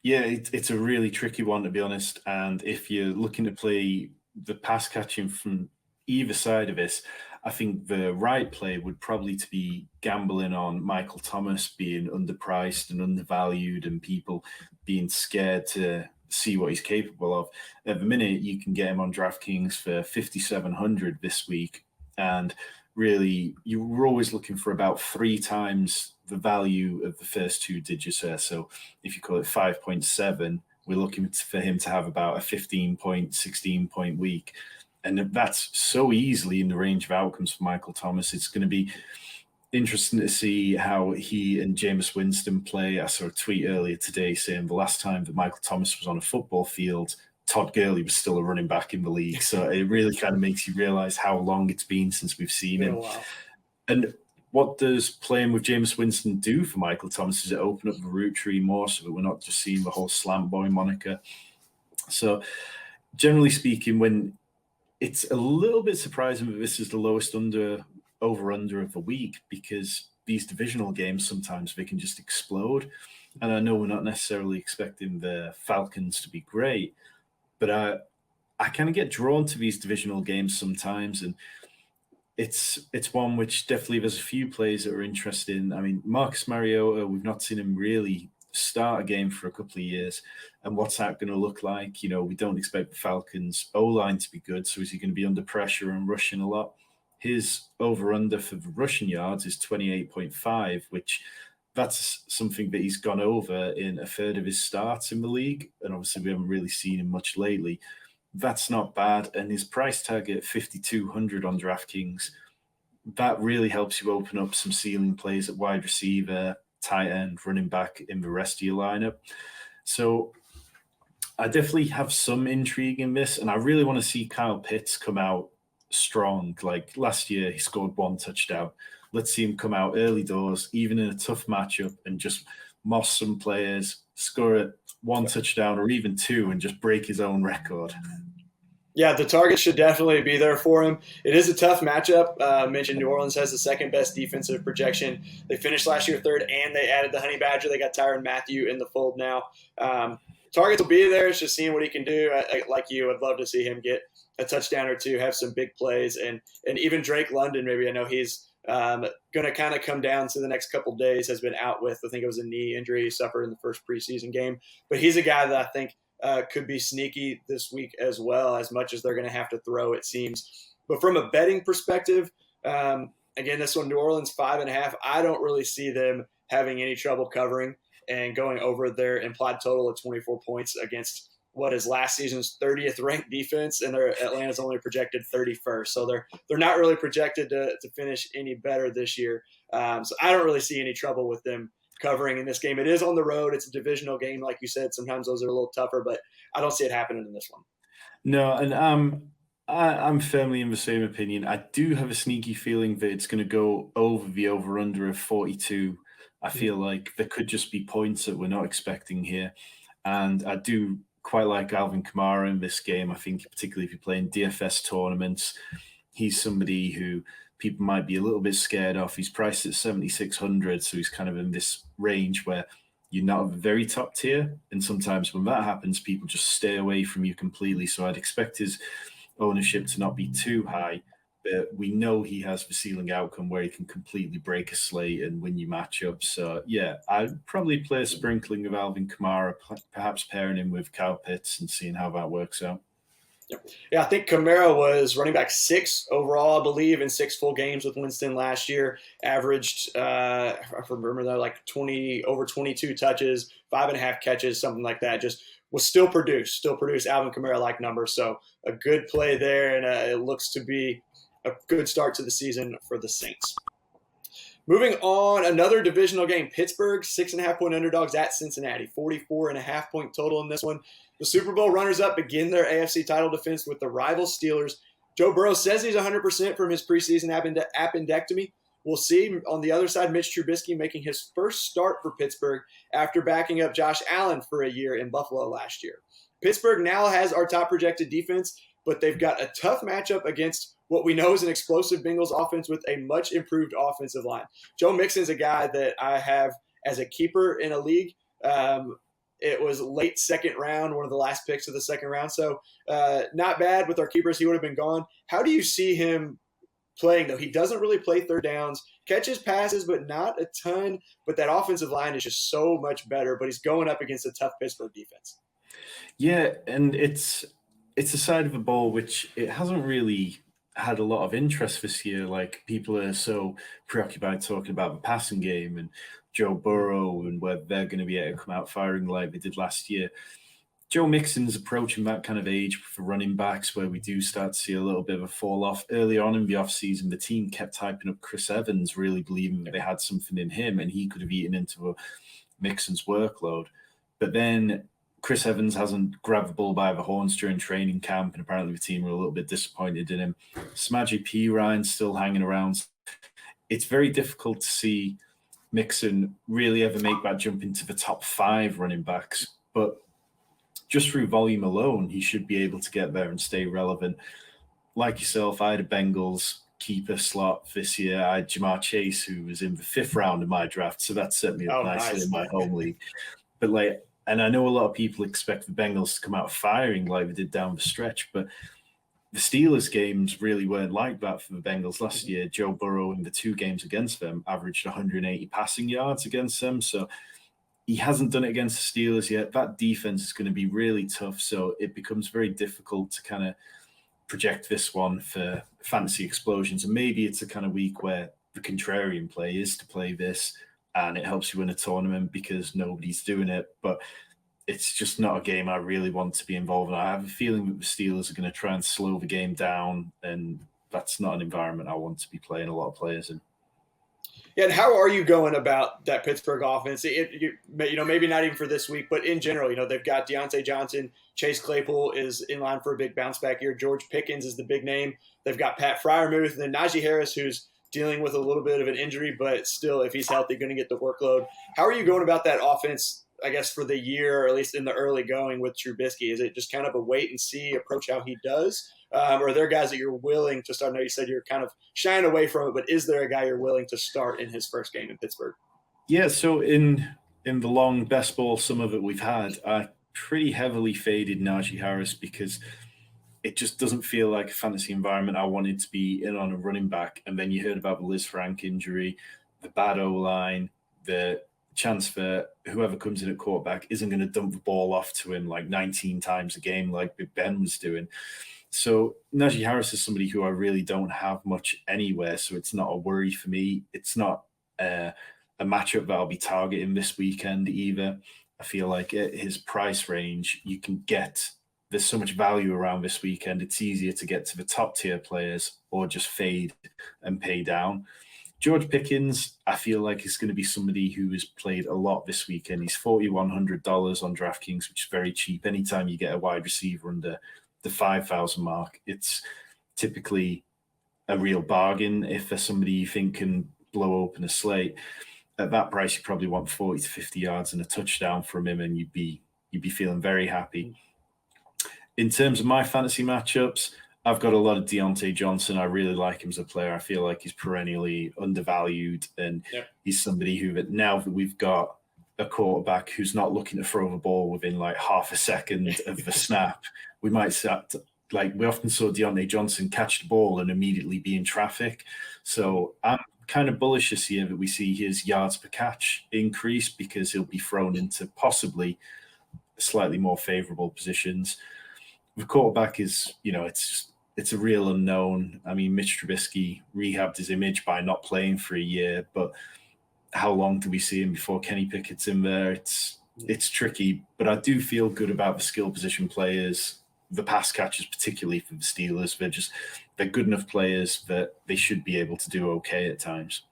Yeah, it's a really tricky one, to be honest. And if you're looking to play the pass catching from either side of this, I think the right play would probably to be gambling on Michael Thomas being underpriced and undervalued and people being scared to see what he's capable of. At the minute, you can get him on DraftKings for 5,700 this week. And really, you were always looking for about 3 times the value of the first 2 digits there. So if you call it 5.7, we're looking for him to have about a 15-point, 16-point week. And that's so easily in the range of outcomes for Michael Thomas. It's going to be interesting to see how he and Jameis Winston play. I saw a tweet earlier today saying the last time that Michael Thomas was on a football field, Todd Gurley was still a running back in the league. So it really kind of makes you realize how long it's been since we've seen him. Wow. And what does playing with Jameis Winston do for Michael Thomas? Does it open up the route tree more so that we're not just seeing the whole slant boy moniker? So generally speaking, when it's a little bit surprising that this is the lowest over-under of the week, because these divisional games, sometimes they can just explode. And I know we're not necessarily expecting the Falcons to be great, but I kind of get drawn to these divisional games sometimes. And it's one which definitely there's a few plays that are interesting. I mean, Marcus Mariota, we've not seen him really start a game for a couple of years. And what's that going to look like? You know, we don't expect the Falcons O-line to be good. So is he going to be under pressure and rushing a lot? His over-under for the rushing yards is 28.5, which that's something that he's gone over in a third of his starts in the league. And obviously we haven't really seen him much lately. That's not bad. And his price tag at 5,200 on DraftKings, that really helps you open up some ceiling plays at wide receiver, tight end, running back in the rest of your lineup. So I definitely have some intrigue in this, and I really want to see Kyle Pitts come out strong. Like last year, he scored 1 touchdown. Let's see him come out early doors, even in a tough matchup, and just moss some players, score 1 touchdown or even 2, and just break his own record. Yeah, the target should definitely be there for him. It is a tough matchup. I mentioned New Orleans has the second best defensive projection. They finished last year 3rd, and they added the Honey Badger. They got Tyrann Mathieu in the fold now. Targets will be there. It's just seeing what he can do. Like you, I'd love to see him get a touchdown or 2, have some big plays, and even Drake London. Maybe I know he's going to kind of come down to the next couple of days. Has been out with, I think it was a knee injury he suffered in the first preseason game, but he's a guy that I think could be sneaky this week as well, as much as they're going to have to throw, it seems. But from a betting perspective, again, this one, New Orleans 5.5. I don't really see them having any trouble covering and going over their implied total of 24 points against what is last season's 30th ranked defense, and Atlanta's only projected 31st. So they're not really projected to finish any better this year. So I don't really see any trouble with them covering in this game. It is on the road. It's a divisional game, like you said. Sometimes those are a little tougher, but I don't see it happening in this one. No, and I'm firmly in the same opinion. I do have a sneaky feeling that it's going to go over the over-under of 42. I feel like there could just be points that we're not expecting here. And I do quite like Alvin Kamara in this game. I think particularly if you're playing DFS tournaments, he's somebody who people might be a little bit scared of. He's priced at 7,600, so he's kind of in this range where you're not at the very top tier. And sometimes when that happens, people just stay away from you completely. So I'd expect his ownership to not be too high, but we know he has the ceiling outcome where he can completely break a slate and win you matchups. So yeah, I'd probably play a sprinkling of Alvin Kamara, perhaps pairing him with Kyle Pitts and seeing how that works out. Yeah, I think Kamara was running back 6 overall, I believe, in 6 full games with Winston last year. Averaged, I remember that, like over 22 touches, 5.5 catches, something like that. Just was still produced Alvin Kamara-like numbers. So a good play there, and it looks to be a good start to the season for the Saints. Moving on, another divisional game. Pittsburgh, 6.5-point underdogs at Cincinnati. 44.5-point total in this one. The Super Bowl runners-up begin their AFC title defense with the rival Steelers. Joe Burrow says he's 100% from his preseason appendectomy. We'll see. On the other side, Mitch Trubisky making his first start for Pittsburgh after backing up Josh Allen for a year in Buffalo last year. Pittsburgh now has our top projected defense, but they've got a tough matchup against what we know is an explosive Bengals offense with a much improved offensive line. Joe Mixon's a guy that I have as a keeper in a league. It was late second round, one of the last picks of the second round. So not bad with our keepers. He would have been gone. How do you see him playing, though? He doesn't really play third downs, catches passes, but not a ton. But that offensive line is just so much better. But he's going up against a tough Pittsburgh defense. Yeah, and it's a side of the ball which it hasn't really had a lot of interest this year. Like, people are so preoccupied talking about the passing game and Joe Burrow and whether they're going to be able to come out firing like they did last year. Joe Mixon's approaching that kind of age for running backs where we do start to see a little bit of a fall off. Early on in the offseason, the team kept hyping up Chris Evans, really believing that they had something in him and he could have eaten into Mixon's workload. But then Chris Evans hasn't grabbed the ball by the horns during training camp, and apparently the team were a little bit disappointed in him. Samaje Perine's still hanging around. It's very difficult to see Mixon really ever make that jump into the top 5 running backs, but just through volume alone, he should be able to get there and stay relevant. Like yourself, I had a Bengals keeper slot this year. I had Jamar Chase, who was in the 5th round of my draft, so that set me up nicely in my home league. But and I know a lot of people expect the Bengals to come out firing like they did down the stretch, but the Steelers games really weren't like that for the Bengals last year. Joe Burrow in the 2 games against them averaged 180 passing yards against them. So he hasn't done it against the Steelers yet. That defense is going to be really tough. So it becomes very difficult to kind of project this one for fantasy explosions. And maybe it's a kind of week where the contrarian play is to play this and it helps you win a tournament because nobody's doing it. But it's just not a game I really want to be involved in. I have a feeling that the Steelers are going to try and slow the game down, and that's not an environment I want to be playing a lot of players in. Yeah, and how are you going about that Pittsburgh offense? Maybe not even for this week, but in general, they've got Deontay Johnson, Chase Claypool is in line for a big bounce back year. George Pickens is the big name. They've got Pat Freiermuth and then Najee Harris, who's dealing with a little bit of an injury, but still, if he's healthy, going to get the workload. How are you going about that offense, I guess, for the year, or at least in the early going with Trubisky? Is it just kind of a wait and see approach how he does? Or are there guys that you're willing to start? I know you said you're kind of shying away from it, but is there a guy you're willing to start in his first game in Pittsburgh? Yeah, so in the long best ball, some of it we've had, I pretty heavily faded Najee Harris because it just doesn't feel like a fantasy environment I wanted to be in on a running back. And then you heard about the Liz Frank injury, the bad O-line, the chance for whoever comes in at quarterback isn't going to dump the ball off to him like 19 times a game like Big Ben was doing. So Najee Harris is somebody who I really don't have much anywhere, so it's not a worry for me. It's not a matchup that I'll be targeting this weekend either. I feel like at his price range, you can get – there's so much value around this weekend. It's easier to get to the top tier players or just fade and pay down. George Pickens, I feel like is going to be somebody who has played a lot this weekend. He's $4,100 on DraftKings, which is very cheap. Anytime you get a wide receiver under the 5,000 mark, it's typically a real bargain if there's somebody you think can blow open a slate. At that price, you probably want 40 to 50 yards and a touchdown from him, and you'd be feeling very happy. In terms of my fantasy matchups, I've got a lot of Deontay Johnson. I really like him as a player. I feel like he's perennially undervalued, and he's somebody who, now that we've got a quarterback who's not looking to throw the ball within like half a second of the snap, we might start we often saw Deontay Johnson catch the ball and immediately be in traffic. So I'm kind of bullish this year that we see his yards per catch increase because he'll be thrown into possibly slightly more favorable positions. The quarterback is, it's a real unknown. I mean, Mitch Trubisky rehabbed his image by not playing for a year, but how long do we see him before Kenny Pickett's in there? It's tricky, but I do feel good about the skill position players, the pass catchers, particularly for the Steelers. They're good enough players that they should be able to do okay at times.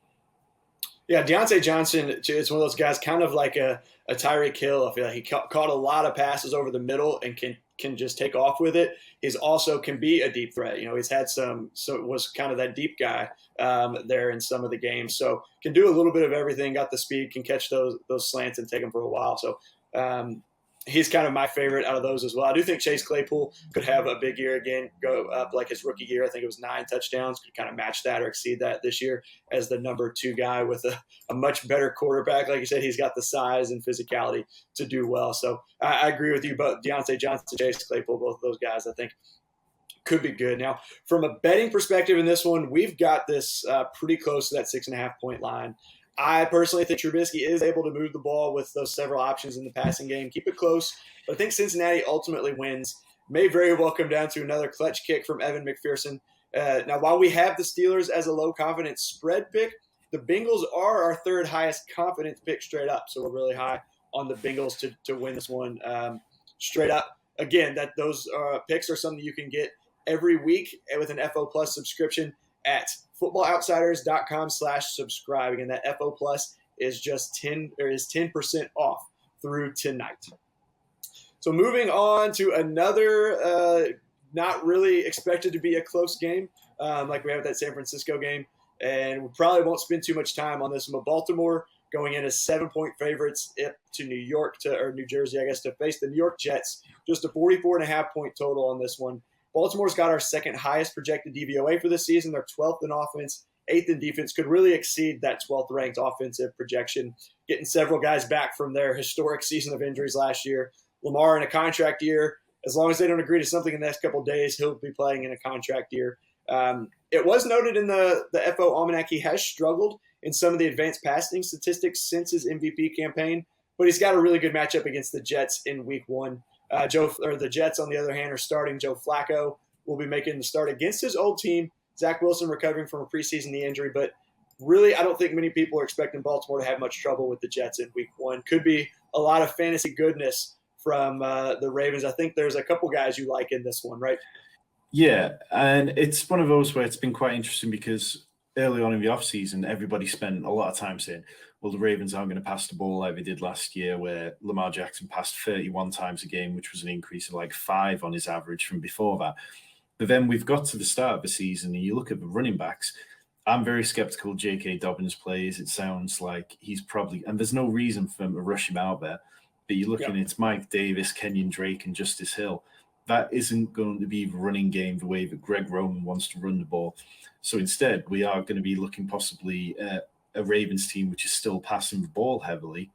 Yeah, Deontay Johnson is one of those guys, kind of like a Tyreek Hill. I feel like he caught a lot of passes over the middle and can just take off with it. He's also can be a deep threat. He's had was kind of that deep guy there in some of the games. So can do a little bit of everything. Got the speed, can catch those slants and take them for a while. So he's kind of my favorite out of those as well. I do think Chase Claypool could have a big year again, go up like his rookie year. I think it was 9 touchdowns, could kind of match that or exceed that this year as the number 2 guy with a much better quarterback. Like you said, he's got the size and physicality to do well. So I agree with you, both Deontay Johnson, Chase Claypool, both of those guys I think could be good. Now, from a betting perspective in this one, we've got this pretty close to that 6.5 point line. I personally think Trubisky is able to move the ball with those several options in the passing game, keep it close. But I think Cincinnati ultimately wins. May very well come down to another clutch kick from Evan McPherson. Now, while we have the Steelers as a low confidence spread pick, the Bengals are our 3rd highest confidence pick straight up. So we're really high on the Bengals to win this one straight up. Again, those picks are something you can get every week with an FO Plus subscription at footballoutsiders.com/subscribe. Again, that FO Plus is just 10% off through tonight. So moving on to another not really expected to be a close game, like we have that San Francisco game, and we probably won't spend too much time on this one. But Baltimore going in as 7-point favorites to New Jersey, I guess, to face the New York Jets. Just a 44.5 point total on this one. Baltimore's got our 2nd highest projected DVOA for this season. They're 12th in offense, 8th in defense. Could really exceed that 12th ranked offensive projection, getting several guys back from their historic season of injuries last year. Lamar in a contract year. As long as they don't agree to something in the next couple of days, he'll be playing in a contract year. It was noted in the FO ALMANAC he has struggled in some of the advanced passing statistics since his MVP campaign, but he's got a really good matchup against the Jets in Week 1. The Jets, on the other hand, are starting Joe Flacco. Will be making the start against his old team. Zach Wilson recovering from a preseason knee injury, but really, I don't think many people are expecting Baltimore to have much trouble with the Jets in Week 1. Could be a lot of fantasy goodness from the Ravens. I think there's a couple guys you like in this one, right? Yeah, and it's one of those where it's been quite interesting because early on in the offseason, everybody spent a lot of time saying, well, the Ravens aren't going to pass the ball like they did last year, where Lamar Jackson passed 31 times a game, which was an increase of like 5 on his average from before that. But then we've got to the start of the season, and you look at the running backs. I'm very skeptical J.K. Dobbins plays. It sounds like he's probably – and there's no reason for them to rush him out there. But you're looking, It's Mike Davis, Kenyon Drake, and Justice Hill. That isn't going to be the running game the way that Greg Roman wants to run the ball. So instead, we are going to be looking possibly at a Ravens team which is still passing the ball heavily.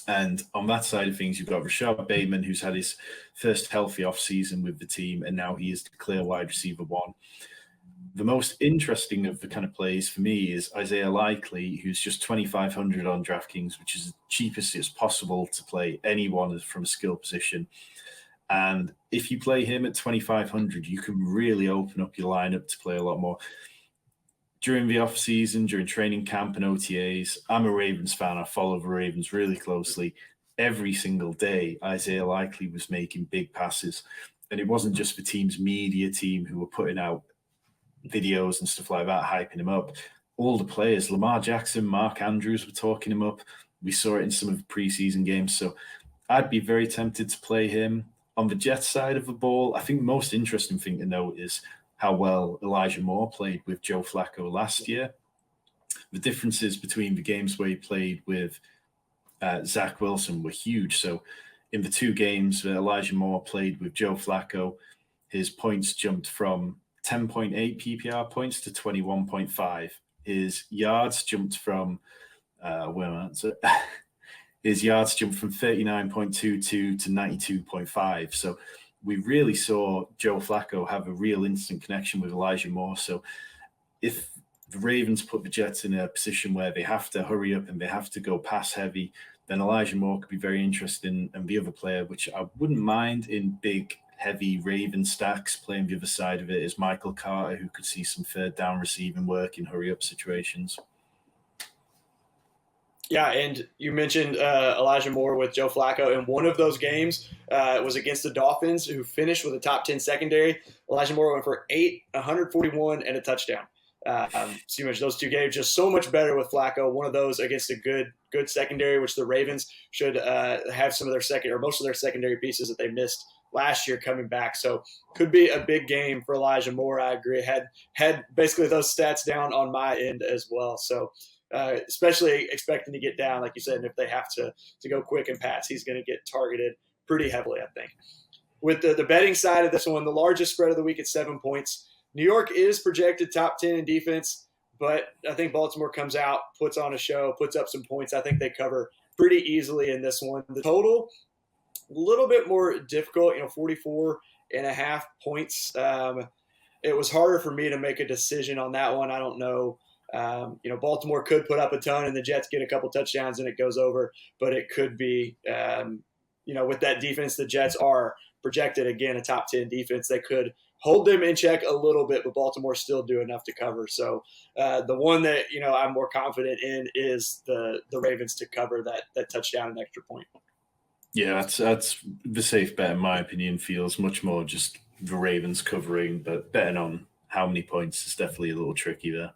And on that side of things, you've got Rashad Bateman, who's had his first healthy offseason with the team, and now he is the clear wide receiver 1. The most interesting of the kind of plays for me is Isaiah Likely, who's just 2,500 on DraftKings, which is the cheapest it's possible to play anyone from a skill position. And if you play him at 2,500, you can really open up your lineup to play a lot more. During the offseason, during training camp and OTAs, I'm a Ravens fan. I follow the Ravens really closely. Every single day, Isaiah Likely was making big passes. And it wasn't just the team's media team who were putting out videos and stuff like that, hyping him up. All the players, Lamar Jackson, Mark Andrews were talking him up. We saw it in some of the preseason games. So I'd be very tempted to play him. On the Jets side of the ball, I think the most interesting thing to note is how well Elijah Moore played with Joe Flacco last year. The differences between the games where he played with Zach Wilson were huge. So in the 2 games that Elijah Moore played with Joe Flacco, his points jumped from 10.8 PPR points to 21.5. His yards jumped from his yards jumped from 39.22 to 92.5. So we really saw Joe Flacco have a real instant connection with Elijah Moore. So if the Ravens put the Jets in a position where they have to hurry up and they have to go pass heavy, then Elijah Moore could be very interesting. And the other player, which I wouldn't mind in big, heavy Raven stacks, playing the other side of it, is Michael Carter, who could see some third down receiving work in hurry-up situations. Yeah, and you mentioned Elijah Moore with Joe Flacco. In one of those games, it was against the Dolphins, who finished with a top 10 secondary. Elijah Moore went for 141, and a touchdown. So you mentioned those two games, just so much better with Flacco. One of those against a good secondary, which the Ravens should have some of their most of their secondary pieces that they missed last year coming back. So could be a big game for Elijah Moore. I agree. Had basically those stats down on my end as well. So especially expecting to get down, like you said, and if they have to go quick and pass, he's going to get targeted pretty heavily, I think. With the betting side of this one, the largest spread of the week at 7 points. New York is projected top 10 in defense, but I think Baltimore comes out, puts on a show, puts up some points. I think they cover pretty easily in this one. The total, a little bit more difficult, 44.5 points. It was harder for me to make a decision on that one. I don't know. Baltimore could put up a ton and the Jets get a couple touchdowns and it goes over, but it could be, with that defense, the Jets are projected, again, a top 10 defense. They could hold them in check a little bit, but Baltimore still do enough to cover. So the one that, I'm more confident in is the Ravens to cover that touchdown and extra point. Yeah, that's the safe bet, in my opinion. Feels much more just the Ravens covering, but betting on how many points is definitely a little tricky there.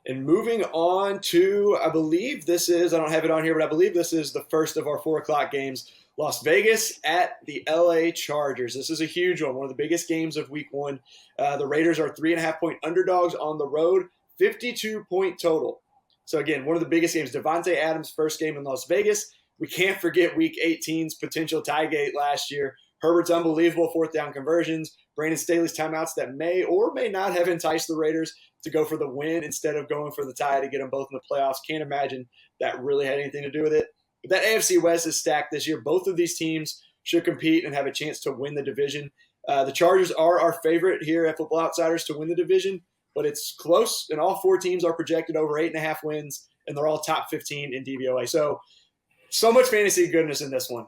And moving on to, I believe this is, I don't have it on here, but I believe this is the first of our 4 o'clock games. Las Vegas at the LA Chargers. This is a huge one of the biggest games of week 1. The Raiders are 3.5-point underdogs on the road, 52-point total. So again, one of the biggest games. Devontae Adams' first game in Las Vegas. We can't forget week 18's potential tie gate last year. Herbert's unbelievable 4th down conversions. Brandon Staley's timeouts that may or may not have enticed the Raiders to go for the win instead of going for the tie to get them both in the playoffs. Can't imagine that really had anything to do with it. But that AFC West is stacked this year. Both of these teams should compete and have a chance to win the division. The Chargers are our favorite here at Football Outsiders to win the division, but it's close, and all 4 teams are projected over 8.5 wins, and they're all top 15 in DVOA. So much fantasy goodness in this one.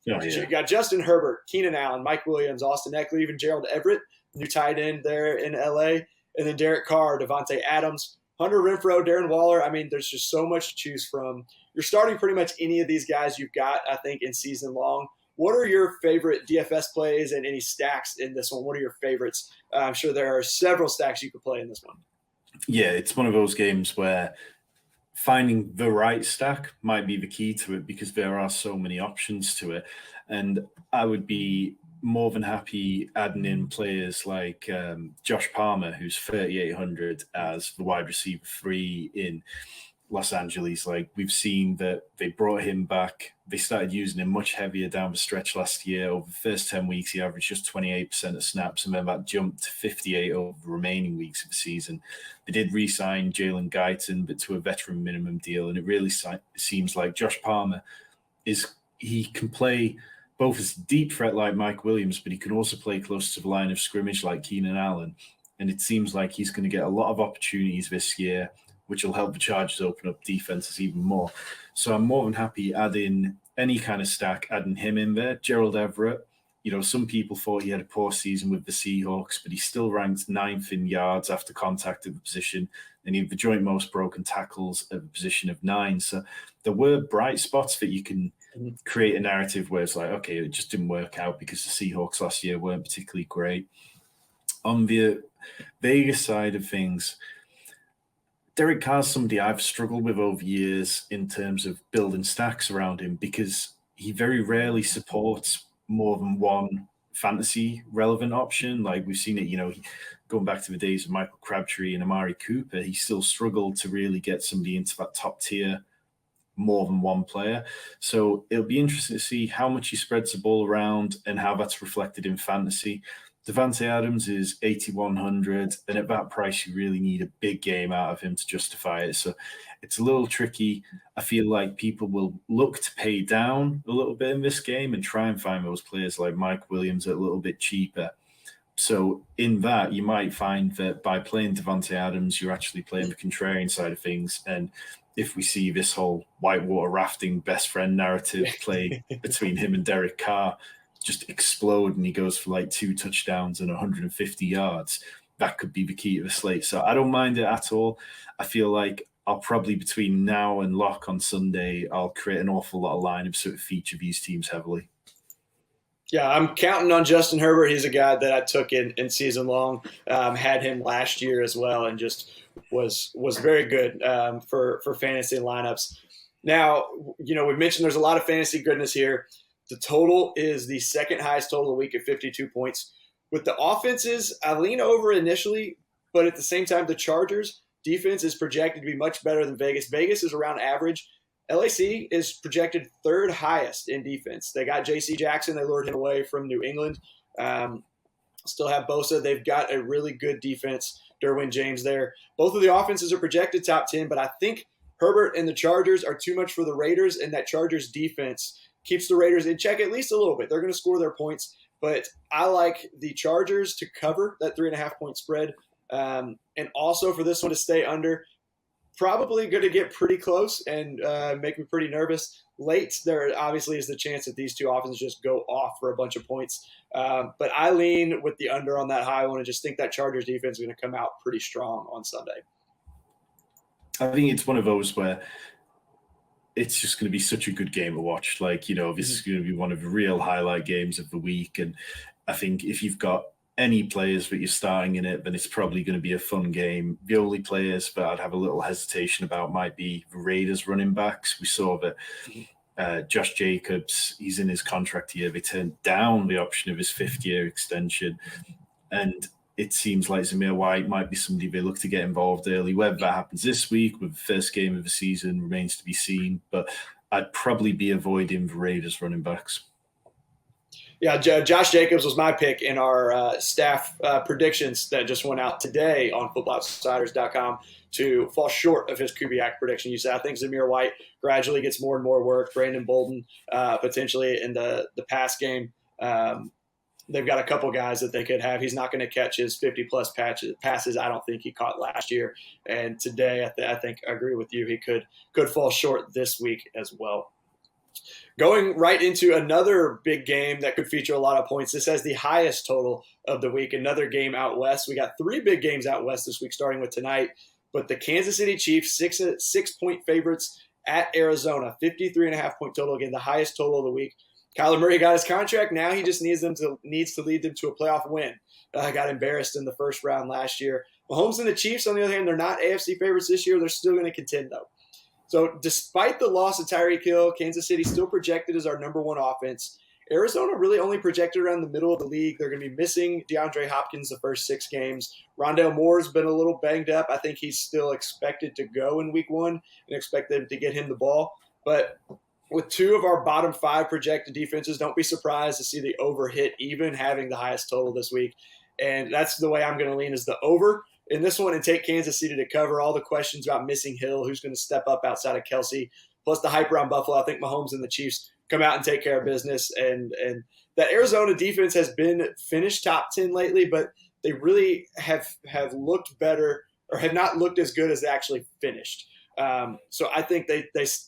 You got Justin Herbert, Keenan Allen, Mike Williams, Austin Eckler, even Gerald Everett, new tight end there in LA, and then Derek Carr, Devontae Adams, Hunter Renfrow, Darren Waller. I mean, there's just so much to choose from. You're starting pretty much any of these guys you've got, I think, in season long. What are your favorite DFS plays and any stacks in this one? What are your favorites? I'm sure there are several stacks you could play in this one. Yeah, it's one of those games where finding the right stack might be the key to it because there are so many options to it. And I would be more than happy adding in players like Josh Palmer, who's 3,800 as the wide receiver 3 in Los Angeles. Like, we've seen that they brought him back. They started using him much heavier down the stretch last year. Over the first 10 weeks, he averaged just 28% of snaps, and then that jumped to 58 over the remaining weeks of the season. They did re-sign Jalen Guyton, but to a veteran minimum deal, and it really seems like Josh Palmer he can play both as a deep threat like Mike Williams, but he can also play close to the line of scrimmage like Keenan Allen. And it seems like he's going to get a lot of opportunities this year, which will help the Chargers open up defenses even more. So I'm more than happy adding any kind of stack, adding him in there. Gerald Everett, some people thought he had a poor season with the Seahawks, but he still ranked 9th in yards after contact at the position, and he had the joint most broken tackles at the position of 9. So there were bright spots that you can create a narrative where it's like, okay, it just didn't work out because the Seahawks last year weren't particularly great. On the Vegas side of things, Derek Carr's somebody I've struggled with over years in terms of building stacks around him because he very rarely supports more than one fantasy relevant option. Like, we've seen it, going back to the days of Michael Crabtree and Amari Cooper, he still struggled to really get somebody into that top tier more than one player. So it'll be interesting to see how much he spreads the ball around and how that's reflected in fantasy. Devontae Adams is 8,100, and at that price, you really need a big game out of him to justify it. So it's a little tricky. I feel like people will look to pay down a little bit in this game and try and find those players like Mike Williams at a little bit cheaper. So in that, you might find that by playing Devontae Adams, you're actually playing the contrarian side of things. And if we see this whole whitewater rafting best friend narrative play between him and Derek Carr just explode and he goes for like 2 touchdowns and 150 yards, that could be the key to the slate. So I don't mind it at all. I feel like I'll probably, between now and lock on Sunday, I'll create an awful lot of lineups that feature these teams heavily. Yeah, I'm counting on Justin Herbert. He's a guy that I took in season long, had him last year as well, and just was very good for fantasy lineups. Now, we mentioned there's a lot of fantasy goodness here. The total is the second highest total of the week at 52 points. With the offenses, I lean over initially, but at the same time, the Chargers defense is projected to be much better than Vegas. Vegas is around average. LAC is projected third highest in defense. They got J.C. Jackson. They lured him away from New England. Still have Bosa. They've got a really good defense. Derwin James there. Both of the offenses are projected top 10, but I think Herbert and the Chargers are too much for the Raiders, and that Chargers defense keeps the Raiders in check at least a little bit. They're going to score their points, but I like the Chargers to cover that 3.5-point spread, and also for this one to stay under. Probably going to get pretty close and make me pretty nervous. Late, there obviously is the chance that these two offenses just go off for a bunch of points. But I lean with the under on that high one and just think that Chargers defense is going to come out pretty strong on Sunday. I think it's one of those where it's just going to be such a good game to watch. This is going to be one of the real highlight games of the week. And I think if you've got any players that you're starting in it, then it's probably going to be a fun game. The only players that I'd have a little hesitation about might be the Raiders running backs. We saw that Josh Jacobs, he's in his contract year. They turned down the option of his fifth-year extension. And it seems like Zamir White might be somebody they look to get involved early. Whether that happens this week with the first game of the season remains to be seen. But I'd probably be avoiding the Raiders running backs. Yeah, Josh Jacobs was my pick in our staff predictions that just went out today on footballoutsiders.com to fall short of his Kubiak prediction. You said, I think Zamir White gradually gets more and more work. Brandon Bolden potentially in the pass game. They've got a couple guys that they could have. He's not going to catch his 50-plus passes. I don't think he caught last year. And today, I think I agree with you. He could fall short this week as well. Going right into another big game that could feature a lot of points. This has the highest total of the week. Another game out west. We got 3 big games out west this week, starting with tonight. But the Kansas City Chiefs, 6-point favorites at Arizona. 53.5-point total. Again, the highest total of the week. Kyler Murray got his contract. Now he just needs to lead them to a playoff win. Got embarrassed in the first round last year. Mahomes and the Chiefs, on the other hand, they're not AFC favorites this year. They're still going to contend, though. So despite the loss of Tyreek Hill, Kansas City still projected as our number one offense. Arizona really only projected around the middle of the league. They're going to be missing DeAndre Hopkins the first 6 games. Rondale Moore's been a little banged up. I think he's still expected to go in week 1 and expect them to get him the ball. But with 2 of our bottom 5 projected defenses, don't be surprised to see the over hit, even having the highest total this week. And that's the way I'm going to lean, is the over in this one and take Kansas City to cover. All the questions about missing Hill, who's going to step up outside of Kelsey, plus the hype around Buffalo. I think Mahomes and the Chiefs come out and take care of business. And that Arizona defense has been finished top 10 lately, but they really have looked better, or have not looked as good as they actually finished. So I think they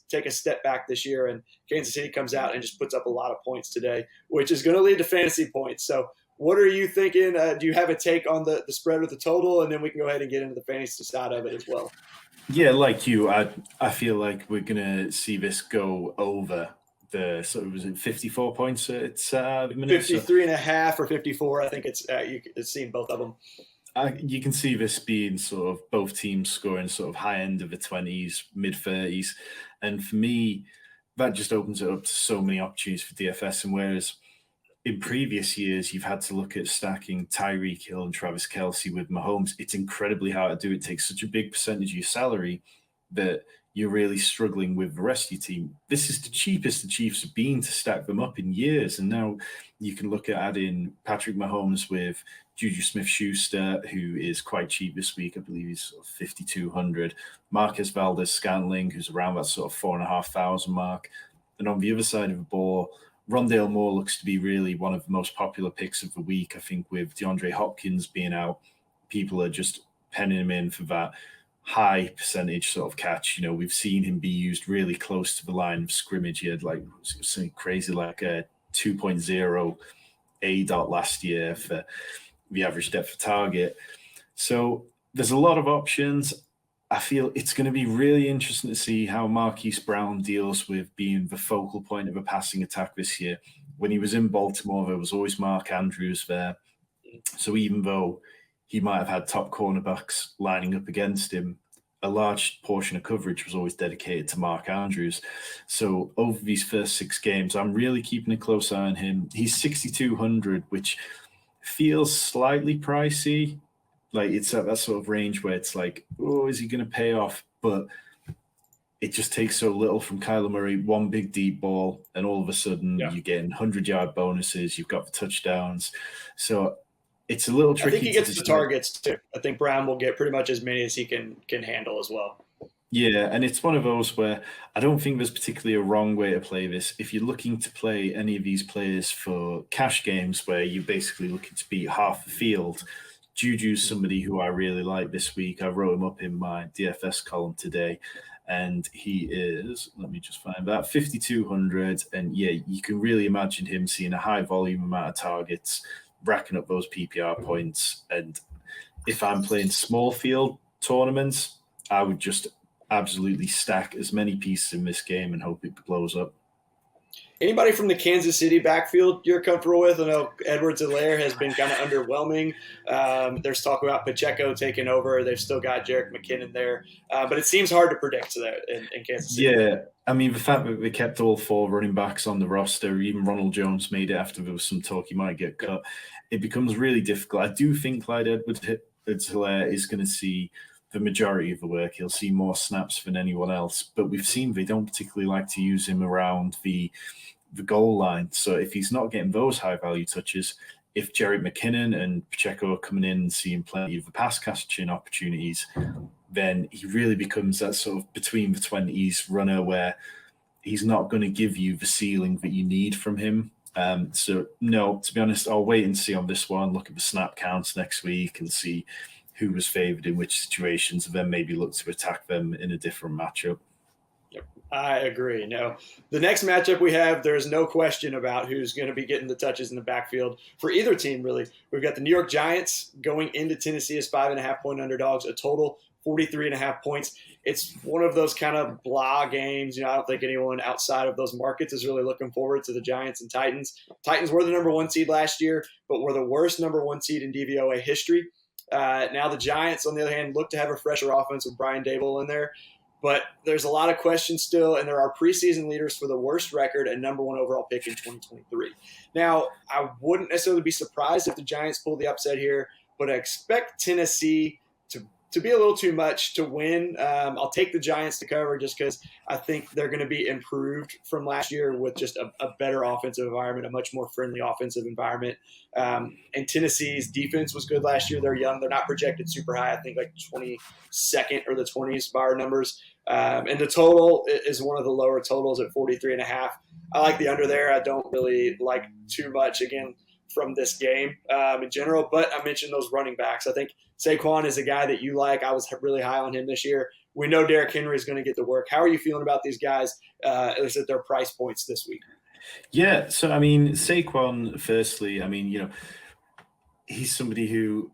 take a step back this year, and Kansas City comes out and just puts up a lot of points today, which is going to lead to fantasy points. So what are you thinking? Do you have a take on the spread or the total? And then we can go ahead and get into the fantasy side of it as well. Yeah, like you, I feel like we're going to see this go over the, so was it 54 points? It's 53 and a half or 54. I think you've seen both of them. You can see this being sort of both teams scoring sort of high end of the 20s, mid 30s. And for me, that just opens it up to so many opportunities for DFS. And whereas in previous years, you've had to look at stacking Tyreek Hill and Travis Kelce with Mahomes, it's incredibly hard to do. It takes such a big percentage of your salary that you're really struggling with the rest of your team. This is the cheapest the Chiefs have been to stack them up in years. And now you can look at adding Patrick Mahomes with Juju Smith-Schuster, who is quite cheap this week. I believe he's sort of 5,200. Marquez Valdes-Scantling, who's around that sort of 4,500 mark. And on the other side of the ball, Rondale Moore looks to be really one of the most popular picks of the week. I think with DeAndre Hopkins being out, people are just penning him in for that high percentage sort of catch. You know, we've seen him be used really close to the line of scrimmage. He had like something crazy like a 2.0 ADOT last year for the average depth of target. So there's a lot of options. I feel it's going to be really interesting to see how Marquise Brown deals with being the focal point of a passing attack this year. when he was in Baltimore, there was always Mark Andrews there. So even though he might have had top cornerbacks lining up against him, a large portion of coverage was always dedicated to Mark Andrews. So over these first 6 games, I'm really keeping a close eye on him. He's 6,200, which feels slightly pricey. Like it's at that sort of range where it's like, oh, is he going to pay off? But it just takes so little from Kyler Murray, one big deep ball, and all of a sudden you're getting 100-yard bonuses. You've got the touchdowns. So it's a little tricky. I think he gets the targets too. I think Brown will get pretty much as many as he can handle as well. Yeah, and it's one of those where I don't think there's particularly a wrong way to play this. If you're looking to play any of these players for cash games where you're basically looking to beat half the field, Juju's somebody who I really like this week. I wrote him up in my DFS column today, and he is, let me just find that, 5,200. And yeah, you can really imagine him seeing a high volume amount of targets, racking up those PPR points. And if I'm playing small field tournaments, I would just absolutely stack as many pieces in this game and hope it blows up. Anybody from the Kansas City backfield you're comfortable with? I know Edwards-Helaire has been kind of underwhelming. There's talk about Pacheco taking over. They've still got Jerick McKinnon there. But it seems hard to predict there in Kansas City. Yeah, I mean, the fact that they kept all 4 running backs on the roster, even Ronald Jones made it after there was some talk he might get cut, it becomes really difficult. I do think Clyde Edwards-Helaire is going to see the majority of the work. He'll see more snaps than anyone else. But we've seen they don't particularly like to use him around the goal line. So if he's not getting those high-value touches, if Jerick McKinnon and Pacheco are coming in and seeing plenty of the pass-catching opportunities, then he really becomes that sort of between the 20s runner where he's not going to give you the ceiling that you need from him. So, no, to be honest, I'll wait and see on this one, look at the snap counts next week and see who was favored in which situations, and then maybe look to attack them in a different matchup. Yep, I agree. No, the next matchup we have, there's no question about who's going to be getting the touches in the backfield for either team, really. We've got the New York Giants going into Tennessee as 5.5-point underdogs, a total 43.5 points. It's one of those kind of blah games. You know, I don't think anyone outside of those markets is really looking forward to the Giants and Titans. Titans were the number 1 seed last year, but were the worst number 1 seed in DVOA history. Now the Giants, on the other hand, look to have a fresher offense with Brian Daboll in there. But there's a lot of questions still, and there are preseason leaders for the worst record and number 1 overall pick in 2023. Now, I wouldn't necessarily be surprised if the Giants pull the upset here, but I expect Tennessee to be a little too much to win. I'll take the Giants to cover just because I think they're going to be improved from last year with just a better offensive environment, a much more friendly offensive environment. And Tennessee's defense was good last year. They're young. They're not projected super high. I think like 22nd or the 20s by our numbers. And the total is one of the lower totals at 43.5. I like the under there. I don't really like too much, again, from this game in general. But I mentioned those running backs. I think Saquon is a guy that you like. I was really high on him this year. We know Derrick Henry is going to get the work. How are you feeling about these guys, at least at their price points this week? Yeah, so, I mean, Saquon, firstly, I mean, you know, he's somebody who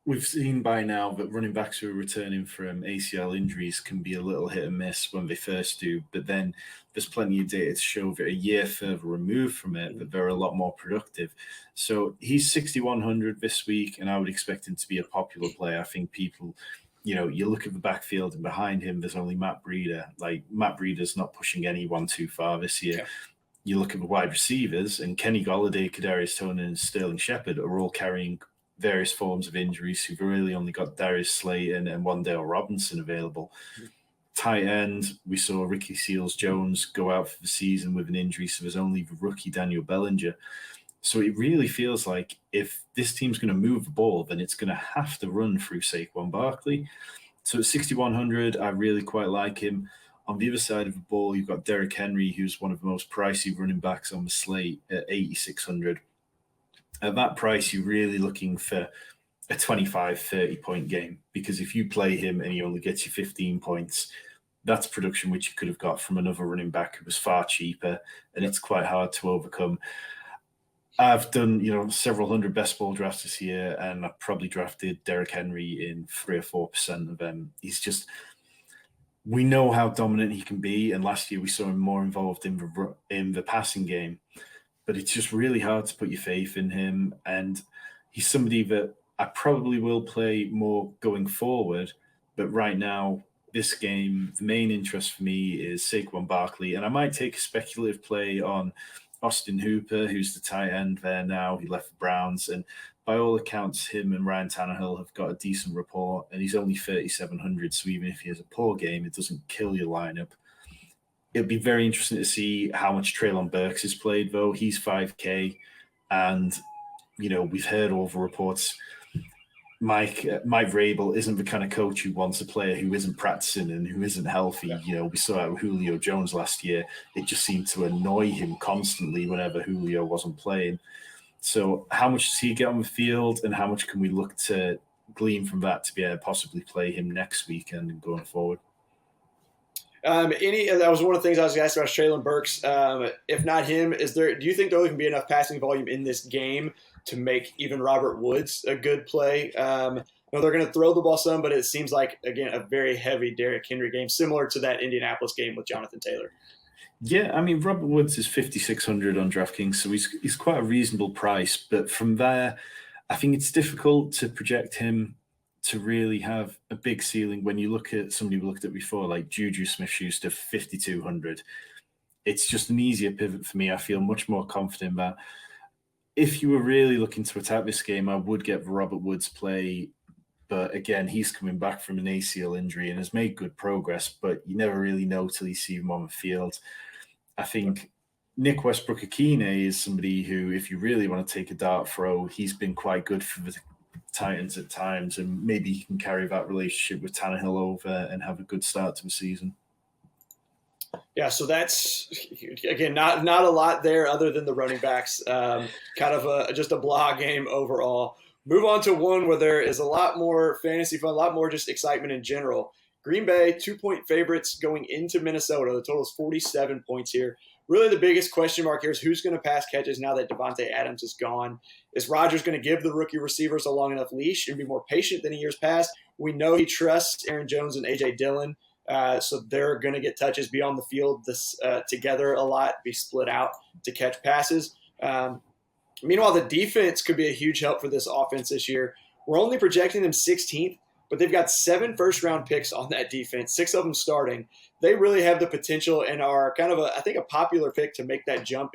we've seen by now that running backs who are returning from ACL injuries can be a little hit and miss when they first do, but then there's plenty of data to show that a year further removed from it, that they're a lot more productive. So he's 6,100 this week, and I would expect him to be a popular player. I think people, you know, you look at the backfield and behind him, there's only Matt Breida. Like, Matt Breida's not pushing anyone too far this year. Yeah. You look at the wide receivers, and Kenny Golladay, Kadarius Toney, and Sterling Shepard are all carrying various forms of injuries. Who've really only got Darius Slayton and Wan'Dale Robinson available. Tight end, we saw Ricky Seals-Jones go out for the season with an injury, so there's only the rookie Daniel Bellinger. So it really feels like if this team's going to move the ball, then it's going to have to run through Saquon Barkley. So at 6,100, I really quite like him. On the other side of the ball, you've got Derrick Henry, who's one of the most pricey running backs on the slate at 8,600. At that price, you're really looking for a 25, 30-point game, because if you play him and he only gets you 15 points, that's production which you could have got from another running back who was far cheaper, and it's quite hard to overcome. I've done, you know, several hundred best ball drafts this year, and I've probably drafted Derrick Henry in 3 or 4% of them. He's just, we know how dominant he can be, and last year we saw him more involved in the passing game. but it's just really hard to put your faith in him. And he's somebody that I probably will play more going forward. But right now, this game, the main interest for me is Saquon Barkley. And I might take a speculative play on Austin Hooper, who's the tight end there now. He left the Browns. And by all accounts, him and Ryan Tannehill have got a decent rapport. And he's only 3,700. So even if he has a poor game, it doesn't kill your lineup. It'll be very interesting to see how much Treylon Burks has played, though. He's 5K. And, we've heard all the reports. Mike Vrabel isn't the kind of coach who wants a player who isn't practicing and who isn't healthy. We saw that with Julio Jones last year. It just seemed to annoy him constantly whenever Julio wasn't playing. So how much does he get on the field, and how much can we look to glean from that to be able to possibly play him next weekend and going forward? That was one of the things I was asking about Treylon Burks. If not him, do you think there can be enough passing volume in this game to make even Robert Woods a good play? They're going to throw the ball some, but it seems like, again, a very heavy Derrick Henry game, similar to that Indianapolis game with Jonathan Taylor. Yeah, I mean, Robert Woods is 5,600 on DraftKings, so he's quite a reasonable price. But from there, I think it's difficult to project him to really have a big ceiling when you look at somebody we looked at before, like Juju Smith-Schuster, 5,200. It's just an easier pivot for me. I feel much more confident that if you were really looking to attack this game, I would get Robert Woods play. But again, he's coming back from an ACL injury and has made good progress, but you never really know till you see him on the field. I think Nick Westbrook-Akine is somebody who, if you really want to take a dart throw, he's been quite good for the Titans at times, and maybe he can carry that relationship with Tannehill over and have a good start to the season. Yeah, so that's, again, not a lot there other than the running backs. Kind of just a blah game overall. Move on to one where there is a lot more fantasy fun, a lot more just excitement in general. Green Bay, 2-point favorites going into Minnesota. The total is 47 points here. Really the biggest question mark here is who's going to pass catches now that Devontae Adams is gone. Is Rodgers going to give the rookie receivers a long enough leash and be more patient than in years past? We know he trusts Aaron Jones and A.J. Dillon, so they're going to get touches, be on the field together a lot, be split out to catch passes. Meanwhile, the defense could be a huge help for this offense this year. We're only projecting them 16th, but they've got 7 first-round picks on that defense, 6 of them starting. They really have the potential and are kind of, I think, a popular pick to make that jump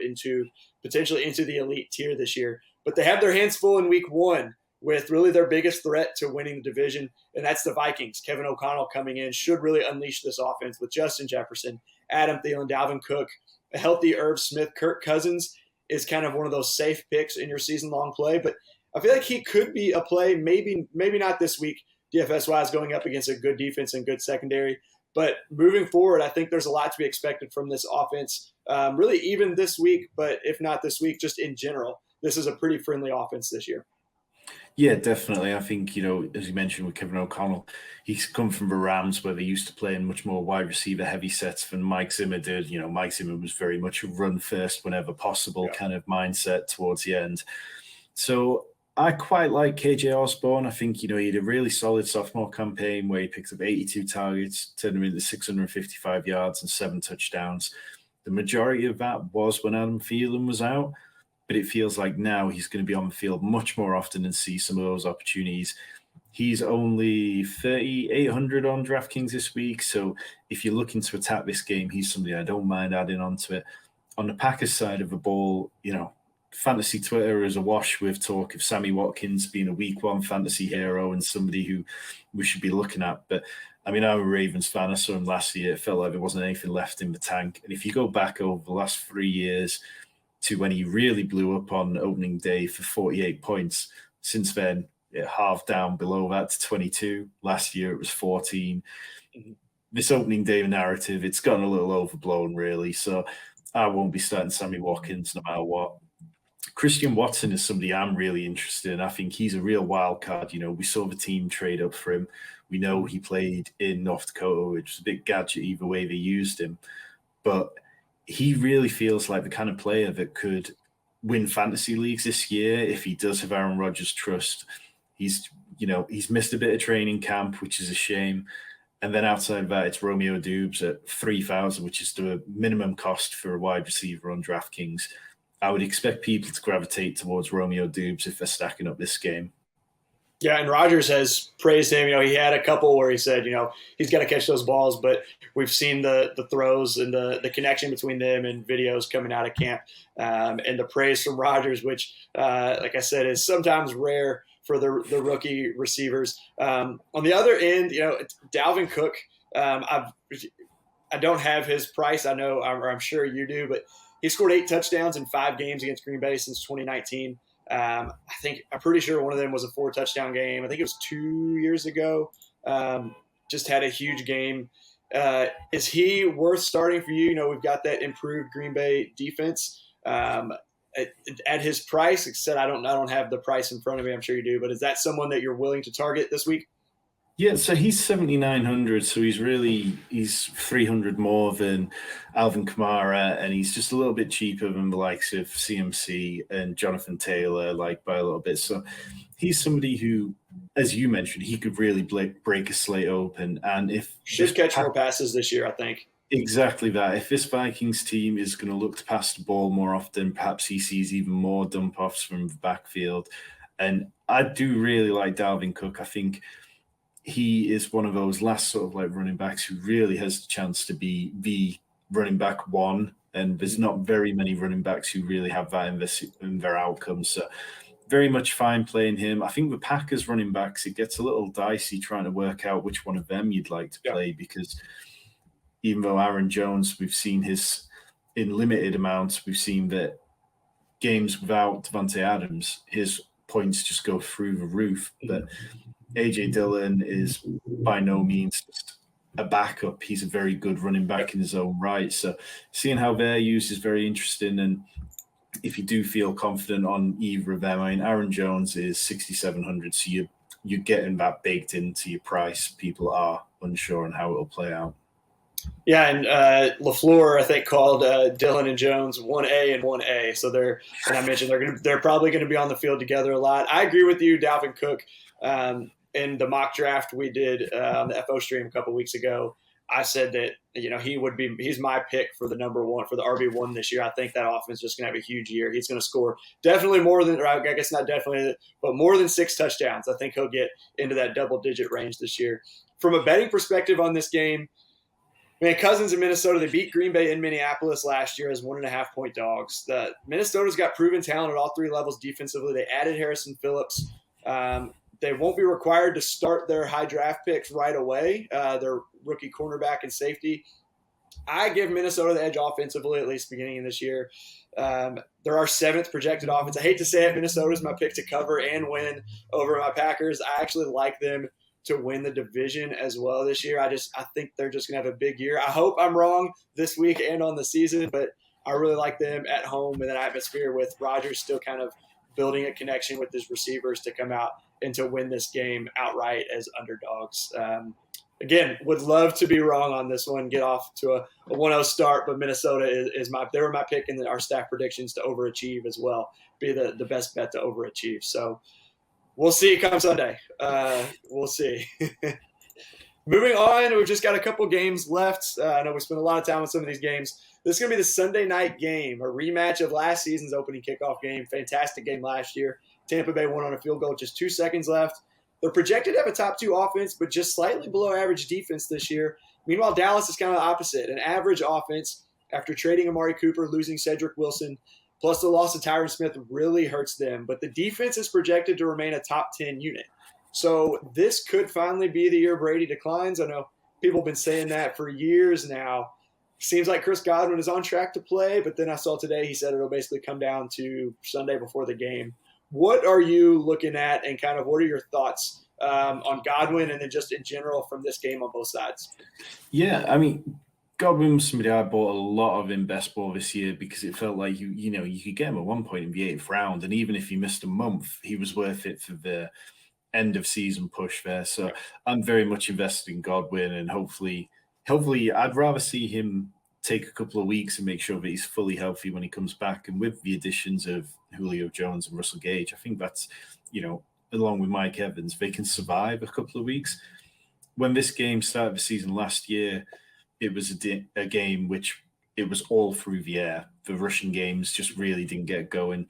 potentially into the elite tier this year. But they have their hands full in week 1 with really their biggest threat to winning the division, and that's the Vikings. Kevin O'Connell coming in should really unleash this offense with Justin Jefferson, Adam Thielen, Dalvin Cook, a healthy Irv Smith. Kirk Cousins is kind of one of those safe picks in your season-long play, but I feel like he could be a play, maybe not this week, DFS-wise, going up against a good defense and good secondary. But moving forward, I think there's a lot to be expected from this offense, really even this week, but if not this week, just in general. This is a pretty friendly offense this year. Yeah, definitely. I think, as you mentioned with Kevin O'Connell, he's come from the Rams where they used to play in much more wide receiver heavy sets than Mike Zimmer did. Mike Zimmer was very much a run first whenever possible kind of mindset towards the end. So I quite like KJ Osborne. I think, he had a really solid sophomore campaign where he picked up 82 targets, turned them into 655 yards and 7 touchdowns. The majority of that was when Adam Thielen was out, but it feels like now he's going to be on the field much more often and see some of those opportunities. He's only 3,800 on DraftKings this week, so if you're looking to attack this game, he's somebody I don't mind adding onto it. On the Packers side of the ball, fantasy Twitter is awash with talk of Sammy Watkins being a week 1 fantasy hero and somebody who we should be looking at. But I mean, I'm a Ravens fan. I saw him last year. It felt like there wasn't anything left in the tank. And if you go back over the last 3 years to when he really blew up on opening day for 48 points, since then, it halved down below that to 22. Last year, it was 14. This opening day narrative, it's gotten a little overblown, really. So I won't be starting Sammy Watkins no matter what. Christian Watson is somebody I'm really interested in. I think he's a real wild card. We saw the team trade up for him. We know he played in North Dakota, which was a bit gadget either way they used him. But he really feels like the kind of player that could win fantasy leagues this year if he does have Aaron Rodgers' trust. He's missed a bit of training camp, which is a shame. And then outside of that, it's Romeo Doubs at 3,000, which is the minimum cost for a wide receiver on DraftKings. I would expect people to gravitate towards Romeo Doubs if they're stacking up this game. Yeah, and Rodgers has praised him. He had a couple where he said, he's got to catch those balls, but we've seen the throws and the connection between them and videos coming out of camp, and the praise from Rodgers, which, like I said, is sometimes rare for the rookie receivers. On the other end, Dalvin Cook, I don't have his price. I know, or I'm sure you do, but he scored 8 touchdowns in 5 games against Green Bay since 2019. I'm pretty sure one of them was a 4-touchdown game. I think it was 2 years ago. Just had a huge game. Is he worth starting for you? We've got that improved Green Bay defense. At his price, except I don't have the price in front of me. I'm sure you do, but is that someone that you're willing to target this week? Yeah, so he's 7,900, so he's 300 more than Alvin Kamara, and he's just a little bit cheaper than the likes of CMC and Jonathan Taylor, like by a little bit. So he's somebody who, as you mentioned, he could really break a slate open, and should catch more passes this year, I think. Exactly that. If this Vikings team is going to look to pass the ball more often, perhaps he sees even more dump-offs from the backfield. And I do really like Dalvin Cook. I think he is one of those last sort of like running backs who really has the chance to be the running back one. And there's not very many running backs who really have that in their outcomes. So very much fine playing him. I think the Packers running backs, it gets a little dicey trying to work out which one of them you'd like to play, because even though Aaron Jones, we've seen his in limited amounts, we've seen that games without Devontae Adams, his points just go through the roof. But A.J. Dillon is by no means just a backup. He's a very good running back in his own right. So seeing how they're used is very interesting. And if you do feel confident on either of them, I mean, Aaron Jones is 6,700, so you're getting that baked into your price. People are unsure on how it'll play out. Yeah, and LaFleur, I think, called Dillon and Jones 1A and 1A. So and I mentioned they're probably going to be on the field together a lot. I agree with you, Dalvin Cook. In the mock draft we did on the FO stream a couple weeks ago, I said that he's my pick for the number one, for the RB1 this year. I think that offense is just going to have a huge year. He's going to score definitely more than, or I guess not definitely, but more than 6 touchdowns. I think he'll get into that double-digit range this year. From a betting perspective on this game, man, Cousins in Minnesota, they beat Green Bay in Minneapolis last year as 1.5-point dogs. Minnesota's got proven talent at all 3 levels defensively. They added Harrison Phillips. They won't be required to start their high draft picks right away, their rookie cornerback and safety. I give Minnesota the edge offensively, at least beginning of this year. They're our 7th projected offense. I hate to say it, Minnesota's my pick to cover and win over my Packers. I actually like them to win the division as well this year. I think they're just going to have a big year. I hope I'm wrong this week and on the season, but I really like them at home in that atmosphere with Rodgers still kind of building a connection with his receivers to come out and to win this game outright as underdogs. Again, would love to be wrong on this one, get off to a 1-0 start, but Minnesota they were my pick in our staff predictions to overachieve as well, be the best bet to overachieve. So we'll see come Sunday. We'll see. Moving on, we've just got a couple games left. I know we spent a lot of time on some of these games. This is going to be the Sunday night game, a rematch of last season's opening kickoff game. Fantastic game last year. Tampa Bay won on a field goal with just 2 seconds left. They're projected to have a top 2 offense, but just slightly below average defense this year. Meanwhile, Dallas is kind of the opposite, an average offense after trading Amari Cooper, losing Cedric Wilson, plus the loss of Tyron Smith really hurts them. But the defense is projected to remain a top 10 unit. So this could finally be the year Brady declines. I know people have been saying that for years now. Seems like Chris Godwin is on track to play, but then I saw today he said it'll basically come down to Sunday before the game. What are you looking at, and kind of what are your thoughts on Godwin and then just in general from this game on both sides? Yeah, I mean, Godwin was somebody I bought a lot of in best ball this year because it felt like you could get him at one point in the 8th round, and even if he missed a month, he was worth it for the end of season push there. So I'm very much invested in Godwin, and hopefully I'd rather see him take a couple of weeks and make sure that he's fully healthy when he comes back. And with the additions of Julio Jones and Russell Gage, I think that's, along with Mike Evans, they can survive a couple of weeks. When this game started the season last year, it was a game which it was all through the air. The rushing games just really didn't get going.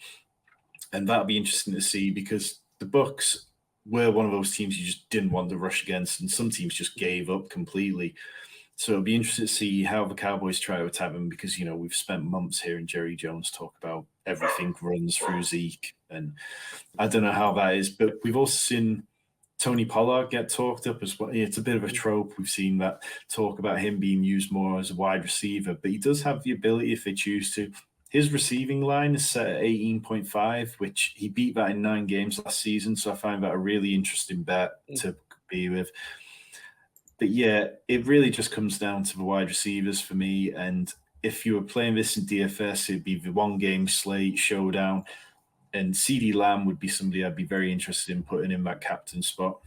And that'll be interesting to see because the Bucs were one of those teams you just didn't want to rush against, and some teams just gave up completely. So it'll be interesting to see how the Cowboys try to attack them because, we've spent months hearing Jerry Jones talk about everything runs through Zeke. And I don't know how that is, but we've also seen Tony Pollard get talked up as well. It's a bit of a trope. We've seen that talk about him being used more as a wide receiver, but he does have the ability if they choose to. His receiving line is set at 18.5, which he beat that in 9 games last season. So I find that a really interesting bet to be with. But yeah, it really just comes down to the wide receivers for me. And if you were playing this in DFS, it'd be the 1-game slate showdown. And CeeDee Lamb would be somebody I'd be very interested in putting in that captain spot.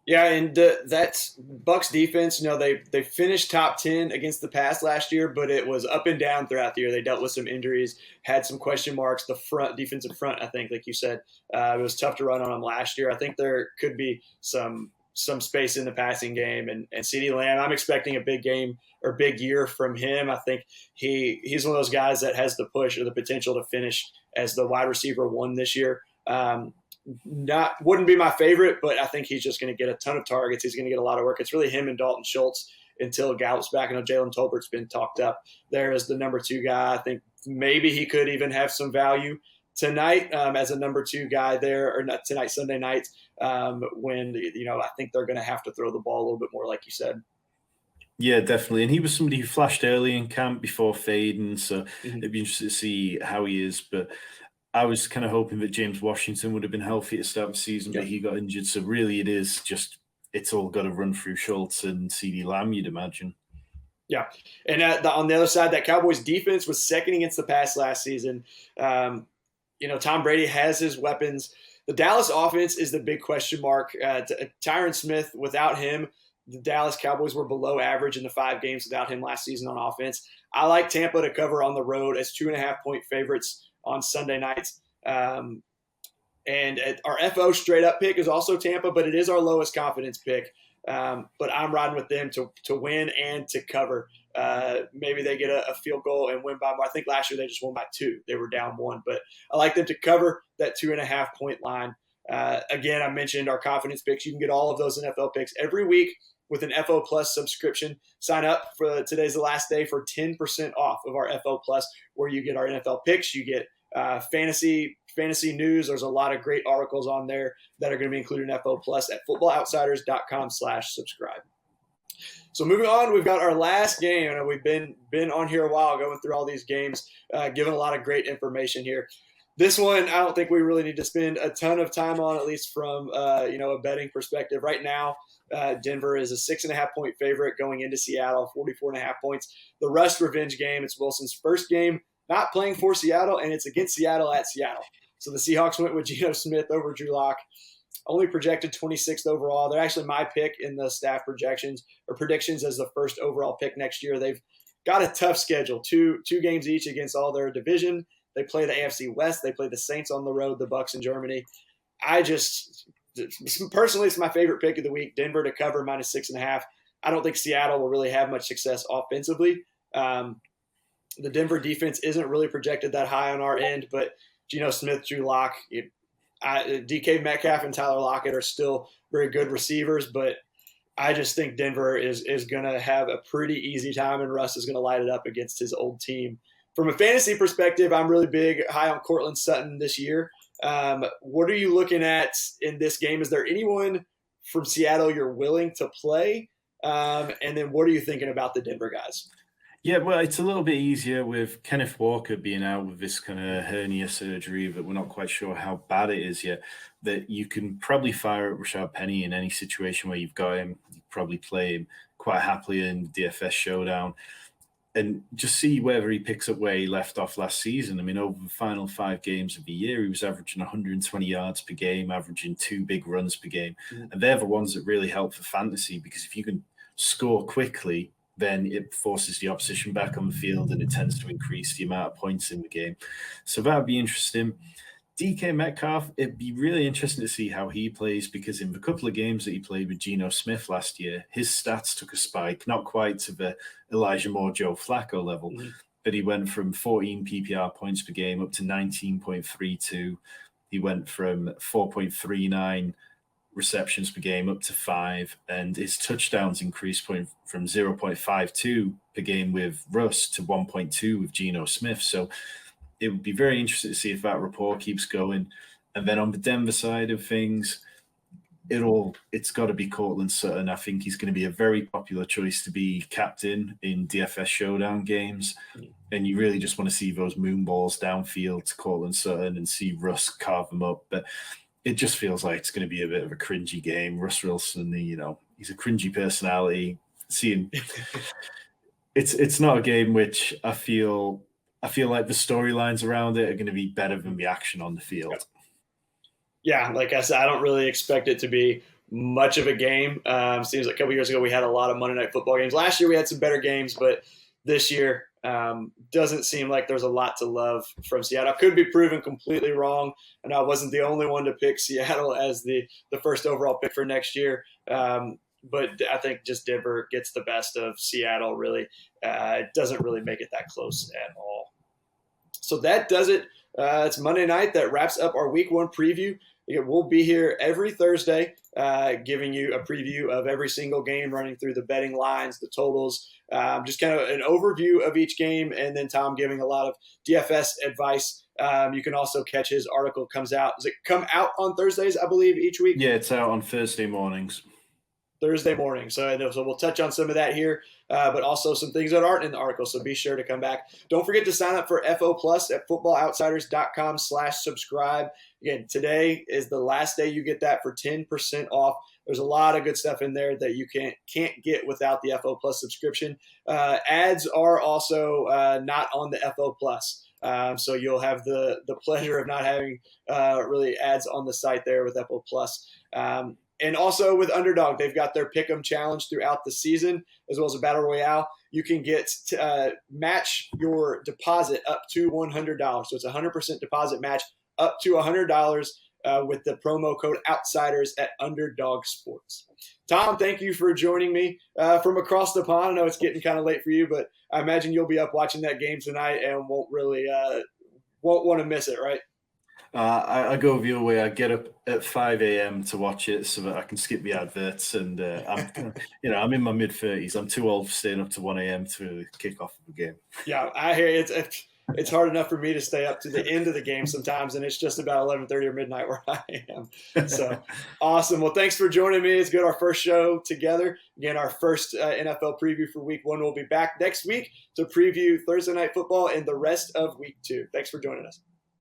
Yeah, and that's Bucs defense. They finished top 10 against the pass last year, but it was up and down throughout the year. They dealt with some injuries, had some question marks. The defensive front, I think, like you said, it was tough to run on them last year. I think there could be some space in the passing game. And CeeDee Lamb, I'm expecting a big game or big year from him. I think he's one of those guys that has the push or the potential to finish as the wide receiver 1 this year. Wouldn't be my favorite, but I think he's just going to get a ton of targets. He's going to get a lot of work. It's really him and Dalton Schultz until Gallup's back. I know Jalen Tolbert's been talked up there as the number 2 guy. I think maybe he could even have some value tonight as a number 2 guy there, or not tonight, Sunday night, when, I think they're going to have to throw the ball a little bit more, like you said. Yeah, definitely. And he was somebody who flashed early in camp before fading, so it'd be interesting to see how he is. But I was kind of hoping that James Washington would have been healthy to start the season, but he got injured. So really it's all got to run through Schultz and CeeDee Lamb, you'd imagine. Yeah. And on the other side, that Cowboys defense was second against the pass last season. Tom Brady has his weapons. The Dallas offense is the big question mark. Tyron Smith, without him, the Dallas Cowboys were below average in the 5 games without him last season on offense. I like Tampa to cover on the road as 2.5-point favorites on Sunday nights. And our FO straight up pick is also Tampa, but it is our lowest confidence pick. But I'm riding with them to win and to cover. Maybe they get a field goal and win by more. I think last year they just won by 2. They were down 1, but I like them to cover that 2.5-point line. Again, I mentioned our confidence picks. You can get all of those NFL picks every week with an FO Plus subscription. Sign up for today's the last day for 10% off of our FO Plus, where you get our NFL picks. You get fantasy news. There's a lot of great articles on there that are going to be included in FO Plus at footballoutsiders.com/subscribe. So moving on, we've got our last game, and we've been on here a while going through all these games, giving a lot of great information here. This one, I don't think we really need to spend a ton of time on, at least from a betting perspective. Right now, Denver is a 6.5-point favorite going into Seattle, 44.5 points. The Russ revenge game, it's Wilson's first game not playing for Seattle, and it's against Seattle at Seattle. So the Seahawks went with Geno Smith over Drew Lock. Only projected 26th overall. They're actually my pick in the staff predictions as the first overall pick next year. They've got a tough schedule, two games each against all their division. They play the AFC West. They play the Saints on the road, the Bucs in Germany. Personally, it's my favorite pick of the week, Denver to cover -6.5. I don't think Seattle will really have much success offensively. The Denver defense isn't really projected that high on our end, but Geno Smith, Drew Lock, DK Metcalf and Tyler Lockett are still very good receivers, but I just think Denver is going to have a pretty easy time, and Russ is going to light it up against his old team. From a fantasy perspective, I'm really high on Cortland Sutton this year. What are you looking at in this game? Is there anyone from Seattle you're willing to play? And then what are you thinking about the Denver guys? Yeah, well, it's a little bit easier with Kenneth Walker being out with this kind of hernia surgery that we're not quite sure how bad it is yet, that you can probably fire at Rashad Penny in any situation where you've got him. You probably play him quite happily in DFS showdown and just see whether he picks up where he left off last season. I mean, over the final 5 games of the year, he was averaging 120 yards per game, averaging 2 big runs per game. Mm-hmm. And they're the ones that really help for fantasy, because if you can score quickly, then it forces the opposition back on the field and it tends to increase the amount of points in the game. So that would be interesting. DK Metcalf, it'd be really interesting to see how he plays, because in the couple of games that he played with Geno Smith last year, his stats took a spike, not quite to the Elijah Moore, Joe Flacco level, but he went from 14 PPR points per game up to 19.32. He went from 4.39 receptions per game up to 5, and his touchdowns increased from 0.52 per game with Russ to 1.2 with Geno Smith. So it would be very interesting to see if that rapport keeps going. And then on the Denver side of things, it's got to be Courtland Sutton. I think he's going to be a very popular choice to be captain in DFS showdown games. And you really just want to see those moon balls downfield to Courtland Sutton and see Russ carve them up. But it just feels like it's going to be a bit of a cringy game. Russ Wilson, he's a cringy personality. It's not a game which I feel like the storylines around it are going to be better than the action on the field. Yeah, like I said, I don't really expect it to be much of a game. Seems like a couple years ago we had a lot of Monday Night Football games. Last year we had some better games, but this year doesn't seem like there's a lot to love from Seattle. I could be proven completely wrong, and I wasn't the only one to pick Seattle as the first overall pick for next year. But I think just Denver gets the best of Seattle, really. It doesn't really make it that close at all. So that does it. It's Monday night. That wraps up our Week 1 preview. We'll be here every Thursday giving you a preview of every single game, running through the betting lines, the totals, just kind of an overview of each game, and then Tom giving a lot of DFS advice. You can also catch his article. Comes out. Does it come out on Thursdays, I believe, each week? Yeah, it's out on Thursday mornings. Thursday morning. So we'll touch on some of that here, but also some things that aren't in the article. So be sure to come back. Don't forget to sign up for FO Plus at footballoutsiders.com/subscribe. Again, today is the last day you get that for 10% off. There's a lot of good stuff in there that you can't get without the FO Plus subscription. Ads are also not on the FO Plus. So you'll have the pleasure of not having really ads on the site there with FO Plus. And also with Underdog, they've got their Pick'em Challenge throughout the season, as well as a Battle Royale. You can get match your deposit up to $100. So it's a 100% deposit match up to $100 with the promo code OUTSIDERS at Underdog Sports. Tom, thank you for joining me from across the pond. I know it's getting kind of late for you, but I imagine you'll be up watching that game tonight and won't want to miss it, right? I go the other way. I get up at 5 a.m. to watch it so that I can skip the adverts. And I'm in my mid-30s. I'm too old for staying up to 1 a.m. to kick off the game. Yeah, I hear it's hard enough for me to stay up to the end of the game sometimes, and it's just about 11:30 or midnight where I am. So awesome. Well, thanks for joining me. It's good. Our first show together. Again, our first NFL preview for Week 1. We'll be back next week to preview Thursday Night Football and the rest of Week 2. Thanks for joining us.